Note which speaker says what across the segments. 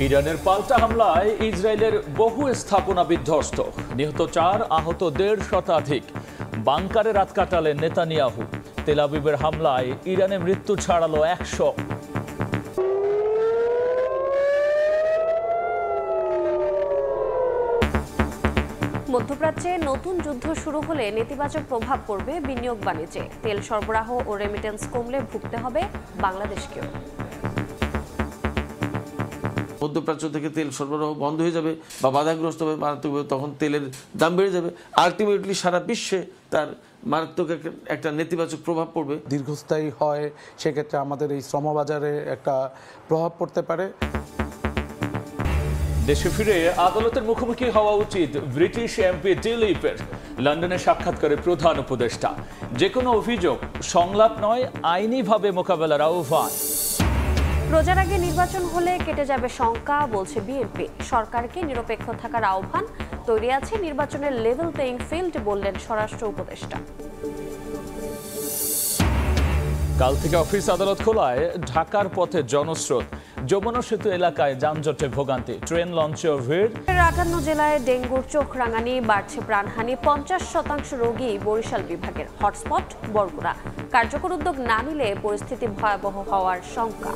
Speaker 1: ইরানের পাল্টা হামলায় ইসরায়েলের বহু স্থাপনা বিধ্বস্ত, নিহত 4, আহত 1.5 শতাধিক। বাংকারে রাত কাটালেন নেতানিয়াহু। তেল আবিবের হামলায় ইরানে মৃত্যু ছাড়ালো 100।
Speaker 2: মধ্যপ্রাচ্যে নতুন যুদ্ধ শুরু হলে নেতিবাচক প্রভাব পড়বে বিনিয়োগ বাণিজ্যে। তেল সরবরাহ ও রেমিটেন্স কমলে ভুগতে হবে বাংলাদেশকেও।
Speaker 3: মধ্যপ্রাচ্য থেকে তেল সরবরাহ বন্ধ হয়ে যাবে বা বাধাগ্রস্ত হবে মারাত্মকভাবে, তখন তেলের দাম বেড়ে যাবে। আলটিমেটলি সারা বিশ্বে তার মারাত্মক একটা নেতিবাচক প্রভাব পড়বে।
Speaker 4: দীর্ঘস্থায়ী হয়, সেক্ষেত্রে আমাদের এই শ্রমবাজারে একটা প্রভাব পড়তে পারে।
Speaker 1: দেশে ফিরে আদালতের মুখোমুখি হওয়া উচিত ব্রিটিশ এমপি দিলীপের। লন্ডনে সাক্ষাৎ করে প্রধান উপদেষ্টা। যে কোনো অভিযোগ সংলাপ নয়, আইনিভাবে মোকাবেলার আহ্বান।
Speaker 2: রোজার আগে নির্বাচন হলে কেটে যাবে শঙ্কা, বলছে বিএনপি। সরকারকে নিরপেক্ষ থাকার আহ্বান। তৈরি আছে নির্বাচনের লেভেল প্লেইং ফিল্ড, বললেন স্বরাষ্ট্র উপদেষ্টা।
Speaker 1: কাল থেকে অফিস আদালত খোলায় ঢাকার পথে জনস্রোত। যমুনা সেতু এলাকায় যানজটে ভোগান্তি, ট্রেন লঞ্চেও ভিড়।
Speaker 2: 58 জেলায় ডেঙ্গুর চোখ রাঙানি, বাড়ছে প্রাণহানি। 50% রোগী বরিশাল বিভাগের। হটস্পট বরগুনা। কার্যকর উদ্যোগ না নিলে পরিস্থিতি ভয়াবহ হওয়ার শঙ্কা।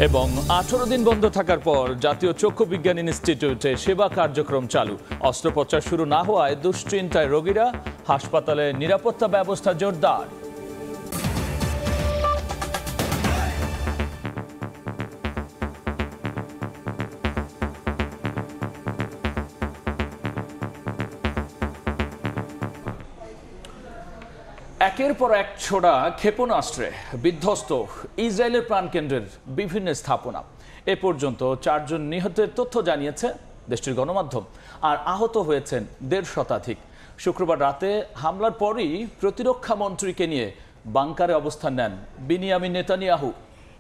Speaker 1: এবং 18 দিন বন্ধ থাকার পর জাতীয় চক্ষু বিজ্ঞান ইনস্টিটিউটে সেবা কার্যক্রম চালু। অস্ত্রোপচার শুরু না হওয়ায় দুশ্চিন্তায় রোগীরা। হাসপাতালে নিরাপত্তা ব্যবস্থা জোরদার। একের পর এক ছোড়া ক্ষেপণাস্ত্রে বিধ্বস্ত ইসরায়েলের প্রাণকেন্দ্রের বিভিন্ন স্থাপনা। এ পর্যন্ত 4 জন নিহতের তথ্য জানিয়েছে দেশটির গণমাধ্যম, আর আহত হয়েছেন 1.5 শতাধিক। শুক্রবার রাতে হামলার পরই প্রতিরক্ষা মন্ত্রীকে নিয়ে বাংকারে অবস্থান নেন বিনিয়ামিন নেতানিয়াহু।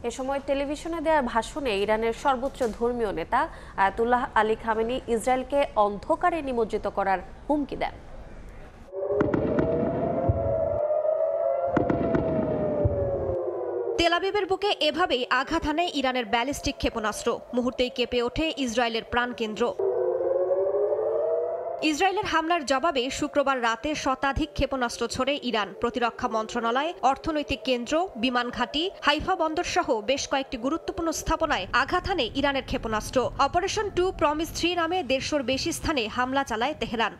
Speaker 2: এ সময় টেলিভিশনে দেওয়া ভাষণে ইরানের সর্বোচ্চ ধর্মীয় নেতা আয়াতুল্লাহ আলী খামেনি ইসরায়েলকে অন্ধকারে নিমজ্জিত করার হুমকি দেন।
Speaker 5: তেল আবিবের বুকে এভাবেই আঘাত হানে ইরানের ব্যালিস্টিক ক্ষেপণাস্ত্র। মুহূর্তেই কেঁপে ওঠে ইসরায়েলের প্রাণকেন্দ্র। ইসরায়েলের হামলার জবাবে শুক্রবার রাতে শতাধিক ক্ষেপণাস্ত্র ছোড়ে ইরান। প্রতিরক্ষা মন্ত্রণালয়, অর্থনৈতিক কেন্দ্র, বিমান ঘাঁটি, হাইফা বন্দর সহ বেশ কয়েকটি গুরুত্বপূর্ণ স্থাপনায় আঘাত হানে ইরানের ক্ষেপণাস্ত্র। অপারেশন 2 প্রমিস 3 নামে 150-র বেশি স্থানে হামলা চালায় তেহরান।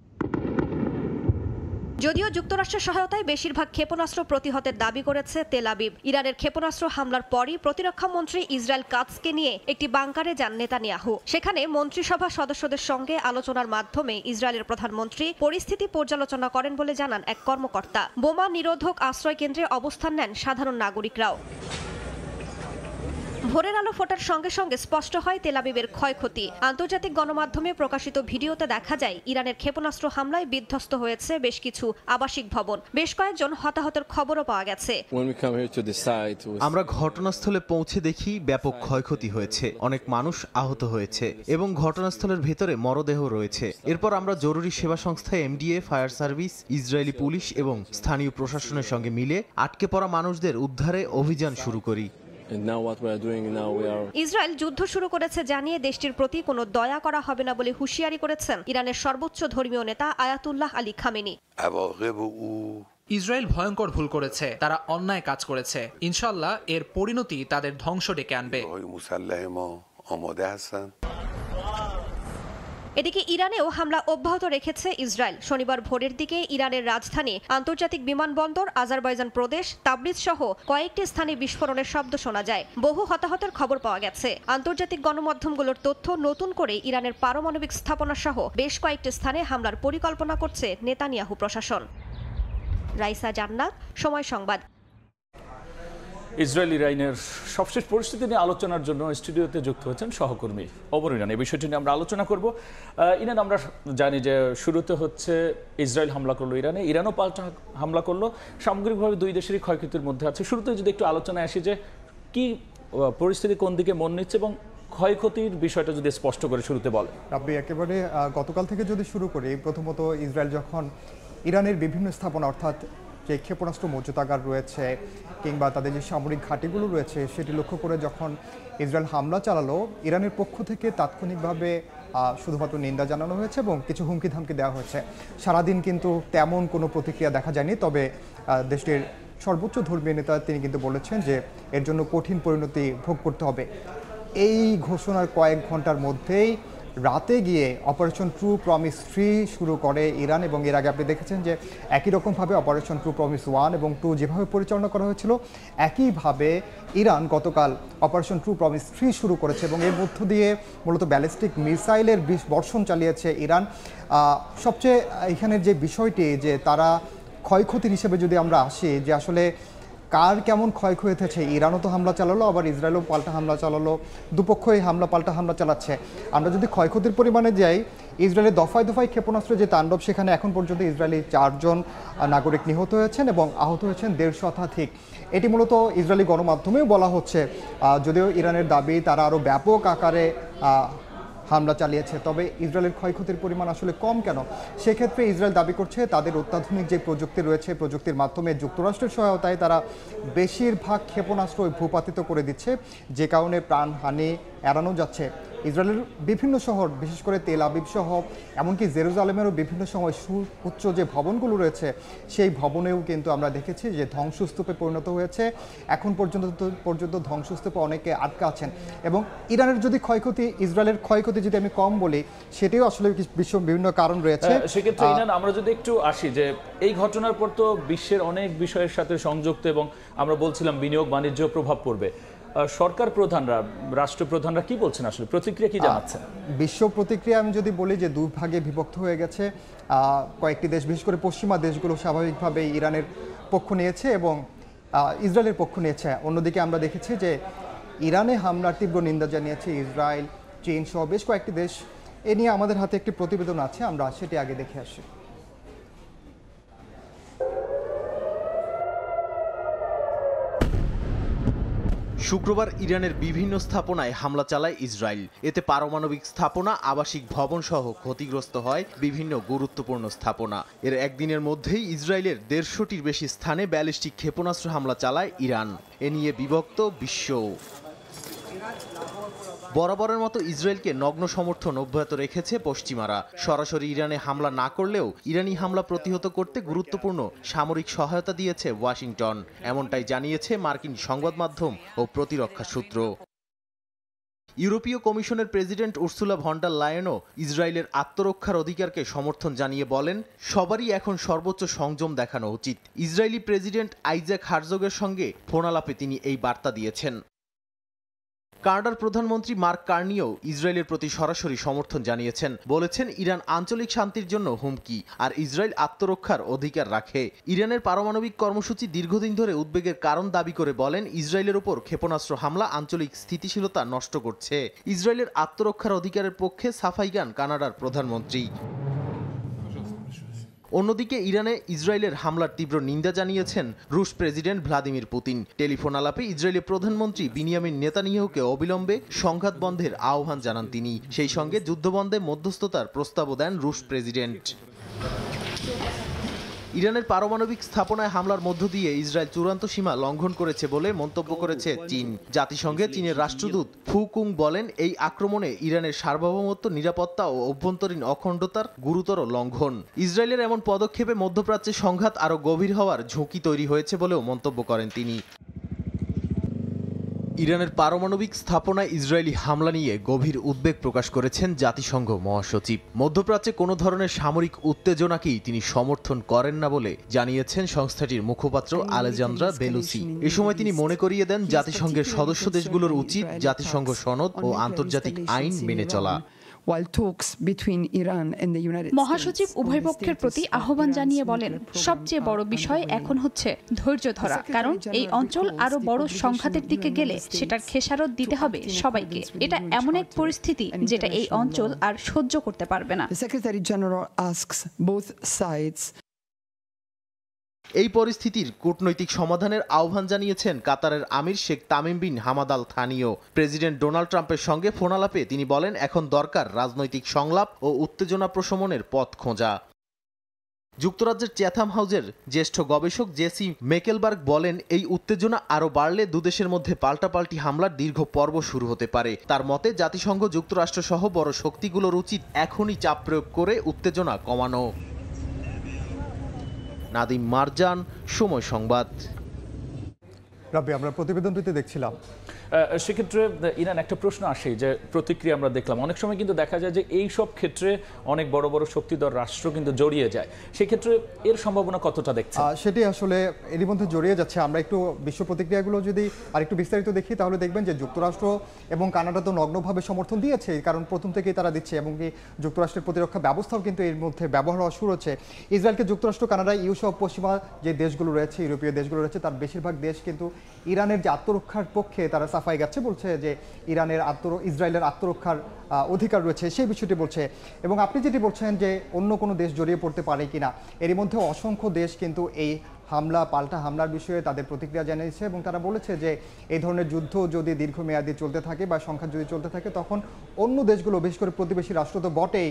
Speaker 5: যদিও যুক্তরাষ্ট্রের সহায়তায় বেশিরভাগ ক্ষেপণাস্ত্র প্রতিহতের দাবি করেছে তেল আবিব। ইরানের ক্ষেপণাস্ত্র হামলার পরই প্রতিরক্ষা মন্ত্রী ইসরায়েল কাৎজকে নিয়ে একটি বাংকারে যান নেতানিয়াহু। সেখানে মন্ত্রিসভা সদস্যদের সঙ্গে আলোচনার মাধ্যমে ইসরায়েলের প্রধানমন্ত্রী পরিস্থিতি পর্যালোচনা করেন বলে জানান এক কর্মকর্তা। বোমা নিরোধক আশ্রয় কেন্দ্রে অবস্থান নেন সাধারণ নাগরিকরাও। ভোরের আলো ফোটার সঙ্গে সঙ্গে স্পষ্ট হয় তেল আবিবের ক্ষয়ক্ষতি। আন্তর্জাতিক গণমাধ্যমে প্রকাশিত ভিডিওতে দেখা যায় ইরানের ক্ষেপণাস্ত্র হামলায় বিধ্বস্ত হয়েছে বেশ কিছু আবাসিক ভবন। বেশ কয়েকজন হতাহতের খবরও পাওয়া গেছে।
Speaker 6: আমরা ঘটনাস্থলে পৌঁছে দেখি ব্যাপক ক্ষয়ক্ষতি হয়েছে, অনেক মানুষ আহত হয়েছে এবং ঘটনাস্থলের ভেতরে মরদেহ রয়েছে। এরপর আমরা জরুরি সেবা সংস্থা MDA, fire service, Israeli police এবং স্থানীয় প্রশাসনের সঙ্গে মিলে আটকে পড়া মানুষদের উদ্ধারে অভিযান শুরু করি।
Speaker 5: ইসরায়েল যুদ্ধ শুরু করেছে জানিয়ে দেশটির প্রতি কোনো দয়া করা হবে না বলে হুঁশিয়ারি করেছেন ইরানের সর্বোচ্চ ধর্মীয় নেতা আয়াতুল্লাহ আলী খামেনি।
Speaker 7: ইসরায়েল ভয়ঙ্কর ভুল করেছে, তারা অন্যায় কাজ করেছে। ইনশাআল্লাহ এর পরিণতি তাদের ধ্বংস ডেকে আনবে।
Speaker 5: এদিকে ইরানেও হামলা অব্যাহত রেখেছে ইসরায়েল। শনিবার ভোরের দিকে ইরানের রাজধানী আন্তর্জাতিক বিমানবন্দর, আজারবাইজান প্রদেশ, তাবরিজ সহ কয়েকটি স্থানে বিস্ফোরণের শব্দ শোনা যায়। বহু হতাহতের খবর পাওয়া গেছে। আন্তর্জাতিক গণমাধ্যমগুলোর তথ্য, নতুন করে ইরানের পারমাণবিক স্থাপনা সহ বেশ কয়েকটি স্থানে হামলার পরিকল্পনা করছে নেতানিয়াহু প্রশাসন। রাইসা জান্নাত, সময় সংবাদ।
Speaker 1: ইসরায়েল ইরানের সবশেষ পরিস্থিতি নিয়ে আলোচনার জন্য স্টুডিওতে যুক্ত হয়েছেন সহকর্মী ওমর ইরান। এই বিষয়টি নিয়ে আমরা আলোচনা করব। ইরান, আমরা জানি যে শুরুতে হচ্ছে ইসরায়েল হামলা করলো ইরানে, ইরানও পাল্টা হামলা করলো। সামগ্রিকভাবে দুই দেশেরই ক্ষয়ক্ষতির মধ্যে আছে। শুরুতে যদি একটু আলোচনায় আসি যে কি পরিস্থিতি কোন দিকে মন নিচ্ছে এবং ক্ষয়ক্ষতির বিষয়টা যদি স্পষ্ট করে শুরুতে বলে।
Speaker 8: রাব্বি, একেবারে গতকাল থেকে যদি শুরু করি, প্রথমত ইসরায়েল যখন ইরানের বিভিন্ন স্থাপনা অর্থাৎ যে ক্ষেপণাস্ত্র মজুতাগার রয়েছে কিংবা তাদের যে সামরিক ঘাঁটিগুলো রয়েছে সেটি লক্ষ্য করে যখন ইসরায়েল হামলা চালালো, ইরানের পক্ষ থেকে তাৎক্ষণিকভাবে শুধুমাত্র নিন্দা জানানো হয়েছে এবং কিছু হুমকি ধামকি দেওয়া হয়েছে। সারাদিন কিন্তু তেমন কোনো প্রতিক্রিয়া দেখা যায়নি, তবে দেশটির সর্বোচ্চ ধর্মীয় নেতা তিনি কিন্তু বলেছেন যে এর জন্য কঠিন পরিণতি ভোগ করতে হবে। এই ঘোষণার কয়েক ঘন্টার মধ্যেই রাতে গিয়ে অপারেশন ট্রু প্রমিস 3 শুরু করে ইরান, এবং এর আগে আপনি দেখেছেন যে একই রকমভাবে অপারেশন ট্রু প্রমিস 1 এবং 2 যেভাবে পরিচালনা করা হয়েছিল, একইভাবে ইরান গতকাল অপারেশন ট্রু প্রমিস 3 শুরু করেছে এবং এর মধ্য দিয়ে মূলত ব্যালিস্টিক মিসাইলের বর্ষণ চালিয়েছে ইরান। সবচেয়ে এখানের যে বিষয়টি যে তারা ক্ষয়ক্ষতির হিসেবে যদি আমরা আসি, যে আসলে কার কেমন ক্ষয়ক্ষতি হয়েছে, ইরানও তো হামলা চালালো, আবার ইসরায়েলও পাল্টা হামলা চালালো, দুপক্ষই পাল্টা হামলা চালাচ্ছে। আমরা যদি ক্ষয়ক্ষতির পরিমাণে যাই, ইসরায়েলের দফায় দফায় ক্ষেপণাস্ত্র যে তাণ্ডব, সেখানে এখন পর্যন্ত ইসরায়েলি 4 জন নাগরিক নিহত হয়েছেন এবং আহত হয়েছেন 150 শতাধিক। এটি মূলত ইসরায়েলি গণমাধ্যমেও বলা হচ্ছে, যদিও ইরানের দাবি তারা আরও ব্যাপক আকারে হামলা চালিয়েছে, তবে ইসরায়েলের ক্ষয়ক্ষতির পরিমাণ আসলে কম কেন? সেক্ষেত্রে ইসরায়েল দাবি করছে তাদের অত্যাধুনিক যে প্রযুক্তি রয়েছে, প্রযুক্তির মাধ্যমে যুক্তরাষ্ট্রের সহায়তায় তারা বেশিরভাগ ক্ষেপণাস্ত্র ভূপাতিত করে দিচ্ছে, যে কারণে প্রাণহানি এড়ানো যাচ্ছে। ইসরায়েলের বিভিন্ন শহর, বিশেষ করে তেল আবিব সহ এমনকি জেরুজালেমেরও বিভিন্ন সময় সুউচ্চ যে ভবনগুলো রয়েছে, সেই ভবনেও কিন্তু আমরা দেখেছি যে ধ্বংসস্তূপে পরিণত হয়েছে। এখন পর্যন্ত ধ্বংসস্তূপে অনেকে আটকা আছেন। এবং ইরানের যদি ক্ষয়ক্ষতি, ইসরায়েলের ক্ষয়ক্ষতি যদি আমি কম বলি, সেটিও আসলে বিভিন্ন কারণ রয়েছে।
Speaker 1: সেক্ষেত্রে ইরান, আমরা যদি একটু আসি যে এই ঘটনার পর তো বিশ্বের অনেক বিষয়ের সাথে সংযুক্ত, এবং আমরা বলছিলাম বিনিয়োগ বাণিজ্য প্রভাব পড়বে। সরকার প্রধানরা, রাষ্ট্রপ্রধানরা কি বলছেন, আসলে প্রতিক্রিয়া কি জানাচ্ছেন?
Speaker 8: বিশ্ব প্রতিক্রিয়া আমি যদি বলি যে 2 ভাগে বিভক্ত হয়ে গেছে। কয়েকটি দেশ, বিশেষ করে পশ্চিমা দেশগুলো স্বাভাবিকভাবে ইরানের পক্ষ নিয়েছে এবং ইসরায়েলের পক্ষ নিয়েছে। অন্যদিকে আমরা দেখেছি যে ইরানে হামলার তীব্র নিন্দা জানিয়েছে ইসরায়েল, চীন সহ বেশ কয়েকটি দেশ। এ নিয়ে আমাদের হাতে একটি প্রতিবেদন আছে, আমরা সেটি আগে দেখে আসি।
Speaker 6: শুক্রবার ইরানের বিভিন্ন স্থাপনায় হামলা চালায় ইসরায়েল। এতে পারমাণবিক স্থাপনা, আবাসিক ভবন সহ ক্ষতিগ্রস্ত হয় বিভিন্ন গুরুত্বপূর্ণ স্থাপনা। এর একদিনের মধ্যেই ইসরায়েলের 150টির বেশি স্থানে ব্যালিস্টিক ক্ষেপণাস্ত্র হামলা চালায় ইরান। এ নিয়ে বিভক্ত বিশ্ব। বরাবরের মতো ইসরায়েলকে নগ্ন সমর্থন অব্যাহত রেখেছে পশ্চিমারা। সরাসরি ইরানে হামলা না করলেও ইরানি হামলা প্রতিহত করতে গুরুত্বপূর্ণ সামরিক সহায়তা দিয়েছে ওয়াশিংটন, এমনটাই জানিয়েছে মার্কিন সংবাদ মাধ্যম ও প্রতিরক্ষা সূত্র। ইউরোপীয় কমিশনের প্রেসিডেন্ট উর্সুলা ভন ডার লায়েনও ইসরায়েলের আত্মরক্ষার অধিকারকে সমর্থন জানিয়ে বলেন, সবারই এখন সর্বোচ্চ সংযম দেখানো উচিত। ইসরায়েলি প্রেসিডেন্ট আইজাক হারজোগের সঙ্গে ফোনালাপে তিনি এই বার্তা দিয়েছেন। কানাডার প্রধানমন্ত্রী মার্ক কার্নিও ইসরায়েলের প্রতি সরাসরি সমর্থন জানিয়েছেন। বলেছেন, ইরান আঞ্চলিক শান্তির জন্য হুমকি, আর ইসরায়েল আত্মরক্ষার অধিকার রাখে। ইরানের পারমাণবিক কর্মসূচি দীর্ঘদিন ধরে উদ্বেগের কারণ দাবি করে বলেন, ইসরায়েলের উপর ক্ষেপণাস্ত্র হামলা আঞ্চলিক স্থিতিশীলতা নষ্ট করছে। ইসরায়েলের আত্মরক্ষার অধিকারের পক্ষে সাফাই গান কানাডার প্রধানমন্ত্রী। অন্যদিকে ইরানে ইসরায়েলের হামলার তীব্র নিন্দা জানিয়েছেন রুশ প্রেসিডেন্ট ভ্লাদিমির পুতিন। টেলিফোন আলাপে ইসরায়েলের প্রধানমন্ত্রী বিনিয়ামিন নেতানিয়াহুকে অবিলম্বে সংঘাত বন্ধের আহ্বান জানান তিনি। সেই সঙ্গে যুদ্ধবন্ধে মধ্যস্থতার প্রস্তাবও দেন রুশ প্রেসিডেন্ট। ইরানের পারমাণবিক স্থাপনায় হামলার মধ্য দিয়ে ইসরায়েল চূড়ান্ত সীমা লঙ্ঘন করেছে বলে মন্তব্য করেছে চীন। জাতিসংঘে চীনের রাষ্ট্রদূত ফু কুং বলেন, এই আক্রমণে ইরানের সার্বভৌমত্ব, নিরাপত্তা ও অভ্যন্তরীণ অখণ্ডতার গুরুতর লঙ্ঘন। ইসরায়েলের এমন পদক্ষেপে মধ্যপ্রাচ্যে সংঘাত আরও গভীর হওয়ার ঝুঁকি তৈরি হয়েছে বলেও মন্তব্য করেন তিনি। ইরানের পারমাণবিক স্থাপনায় ইসরায়েলি হামলা নিয়ে গভীর উদ্বেগ প্রকাশ করেছেন জাতিসংঘ মহাসচিব। মধ্যপ্রাচ্যে কোনো ধরনের সামরিক উত্তেজনাকেই তিনি সমর্থন করেন না বলে জানিয়েছেন সংস্থাটির মুখপাত্র আলেজান্দ্রা বেলুসি। এ সময় তিনি মনে করিয়ে দেন, জাতিসংঘের সদস্য দেশগুলোর উচিত জাতিসংঘ সনদ ও আন্তর্জাতিক আইন মেনে চলা।
Speaker 9: মহাসচিব উভয় পক্ষের প্রতি আহ্বান জানিয়ে বলেন, সবচেয়ে বড় বিষয় এখন হচ্ছে ধৈর্য ধরা, কারণ এই অঞ্চল আরো বড় সংঘাতের দিকে গেলে সেটার খেসারত দিতে হবে সবাইকে। এটা এমন এক পরিস্থিতি যেটা এই অঞ্চল আর সহ্য করতে পারবে না।
Speaker 6: এই পরিস্থিতির কূটনৈতিক সমাধানের আহ্বান জানিয়েছেন কাতারের আমির Sheikh Tamim bin Hamad Al থানিও। প্রেসিডেন্ট ডোনাল্ড ট্রাম্পের সঙ্গে ফোনালাপে তিনি বলেন, এখন দরকার রাজনৈতিক সংলাপ ও উত্তেজনা প্রশমনের পথ খোঁজা। যুক্তরাজ্যের চ্যাথাম হাউজের জ্যেষ্ঠ গবেষক জেসি মেকেলবার্গ বলেন, এই উত্তেজনা আরও বাড়লে দুদেশের মধ্যে পাল্টাপাল্টি হামলার দীর্ঘ পর্ব শুরু হতে পারে। তার মতে জাতিসংঘ, যুক্তরাষ্ট্র সহ বড় শক্তিগুলোর উচিত এখনই চাপ প্রয়োগ করে উত্তেজনা কমানো। নাদিম মারজান, সময় সংবাদ।
Speaker 8: রাব্বি, আমরা প্রতিবেদনটিতে দেখছিলাম
Speaker 1: সেক্ষেত্রে ইরান একটা প্রশ্ন আসে যে প্রতিক্রিয়া আমরা দেখলাম অনেক সময় কিন্তু দেখা যায় যে এই সব ক্ষেত্রে অনেক বড় বড় শক্তিধর রাষ্ট্র কিন্তু জড়িয়ে যায়, সেক্ষেত্রে এর সম্ভাবনা কতটা দেখছে?
Speaker 8: সেটি আসলে এরই মধ্যে জড়িয়ে যাচ্ছে। আমরা একটু বিশ্ব প্রতিক্রিয়াগুলো যদি আর একটু বিস্তারিত দেখি তাহলে দেখবেন যে যুক্তরাষ্ট্র এবং কানাডা তো নগ্নভাবে সমর্থন দিয়েছে, কারণ প্রথম থেকেই তারা দিচ্ছে, এবং কি যুক্তরাষ্ট্রের প্রতিরক্ষা ব্যবস্থাও কিন্তু এর মধ্যে ব্যবহার হওয়া শুরু হচ্ছে। ইসরায়েলকে যুক্তরাষ্ট্র, কানাডা, ইউ সহ পশ্চিমা যে দেশগুলো রয়েছে, ইউরোপীয় দেশগুলো রয়েছে, তার বেশিরভাগ দেশ কিন্তু ইরানের যে আত্মরক্ষার পক্ষে তারা সাফাই গাচ্ছে, বলছে যে ইসরায়েলের আত্মরক্ষার অধিকার রয়েছে সেই বিষয়টি বলছে। এবং আপনি যেটি বলছেন যে অন্য কোনো দেশ জড়িয়ে পড়তে পারে কিনা, এরই মধ্যে অসংখ্য দেশ কিন্তু এই পাল্টা হামলার বিষয়ে তাদের প্রতিক্রিয়া জানিয়েছে, এবং তারা বলেছে যে এই ধরনের যুদ্ধ যদি দীর্ঘমেয়াদী চলতে থাকে বা সংখ্যা যদি চলতে থাকে, তখন অন্য দেশগুলো, বিশেষ করে প্রতিবেশী রাষ্ট্র তো বটেই,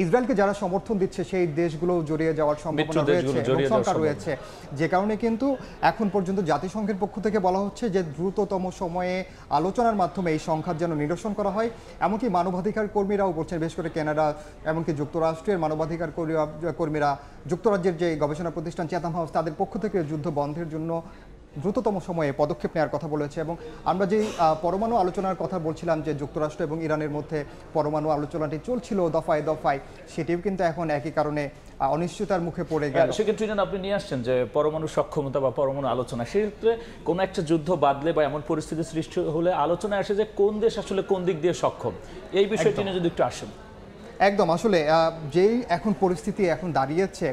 Speaker 8: ইসরায়েলকে যারা সমর্থন দিচ্ছে সেই দেশগুলো জড়িয়ে যাওয়ার সম্ভাবনা রয়েছে, সংখ্যা রয়েছে। যে কারণে কিন্তু এখন পর্যন্ত জাতিসংঘের পক্ষ থেকে বলা হচ্ছে যে দ্রুততম সময়ে আলোচনার মাধ্যমে এই সংখ্যার যেন নিরসন করা হয়। এমনকি মানবাধিকার কর্মীরাও বলছেন, বিশেষ করে কানাডা, এমনকি যুক্তরাষ্ট্রের মানবাধিকার কর্মীরা, যুক্তরাজ্যের যে গবেষণা প্রতিষ্ঠান চ্যাথাম হাউস, তাদের পক্ষ থেকে যুদ্ধ বন্ধের জন্য দ্রুততম সময়ে পদক্ষেপ নেওয়ার কথা বলেছে। এবং আমরা যে পরমাণু আলোচনার কথা বলছিলাম যে যুক্তরাষ্ট্র এবং ইরানের মধ্যে পরমাণু আলোচনাটি চলছিল দফায় দফায়, সেটিও কিন্তু এখন একই কারণে অনিশ্চয়তার মুখে পড়ে গেল।
Speaker 1: সেক্ষেত্রে আপনি নিয়ে আসছেন যে পরমাণু সক্ষমতা বা পরমাণু আলোচনা, সেক্ষেত্রে কোনো একটা যুদ্ধ বাদলে বা এমন পরিস্থিতি সৃষ্টি হলে আলোচনায় আসে যে কোন দেশ আসলে কোন দিক দিয়ে সক্ষম, এই বিষয়টি নিয়ে যদি একটু আসেন।
Speaker 8: একদম, আসলে যেই এখন পরিস্থিতি এখন দাঁড়িয়েছে,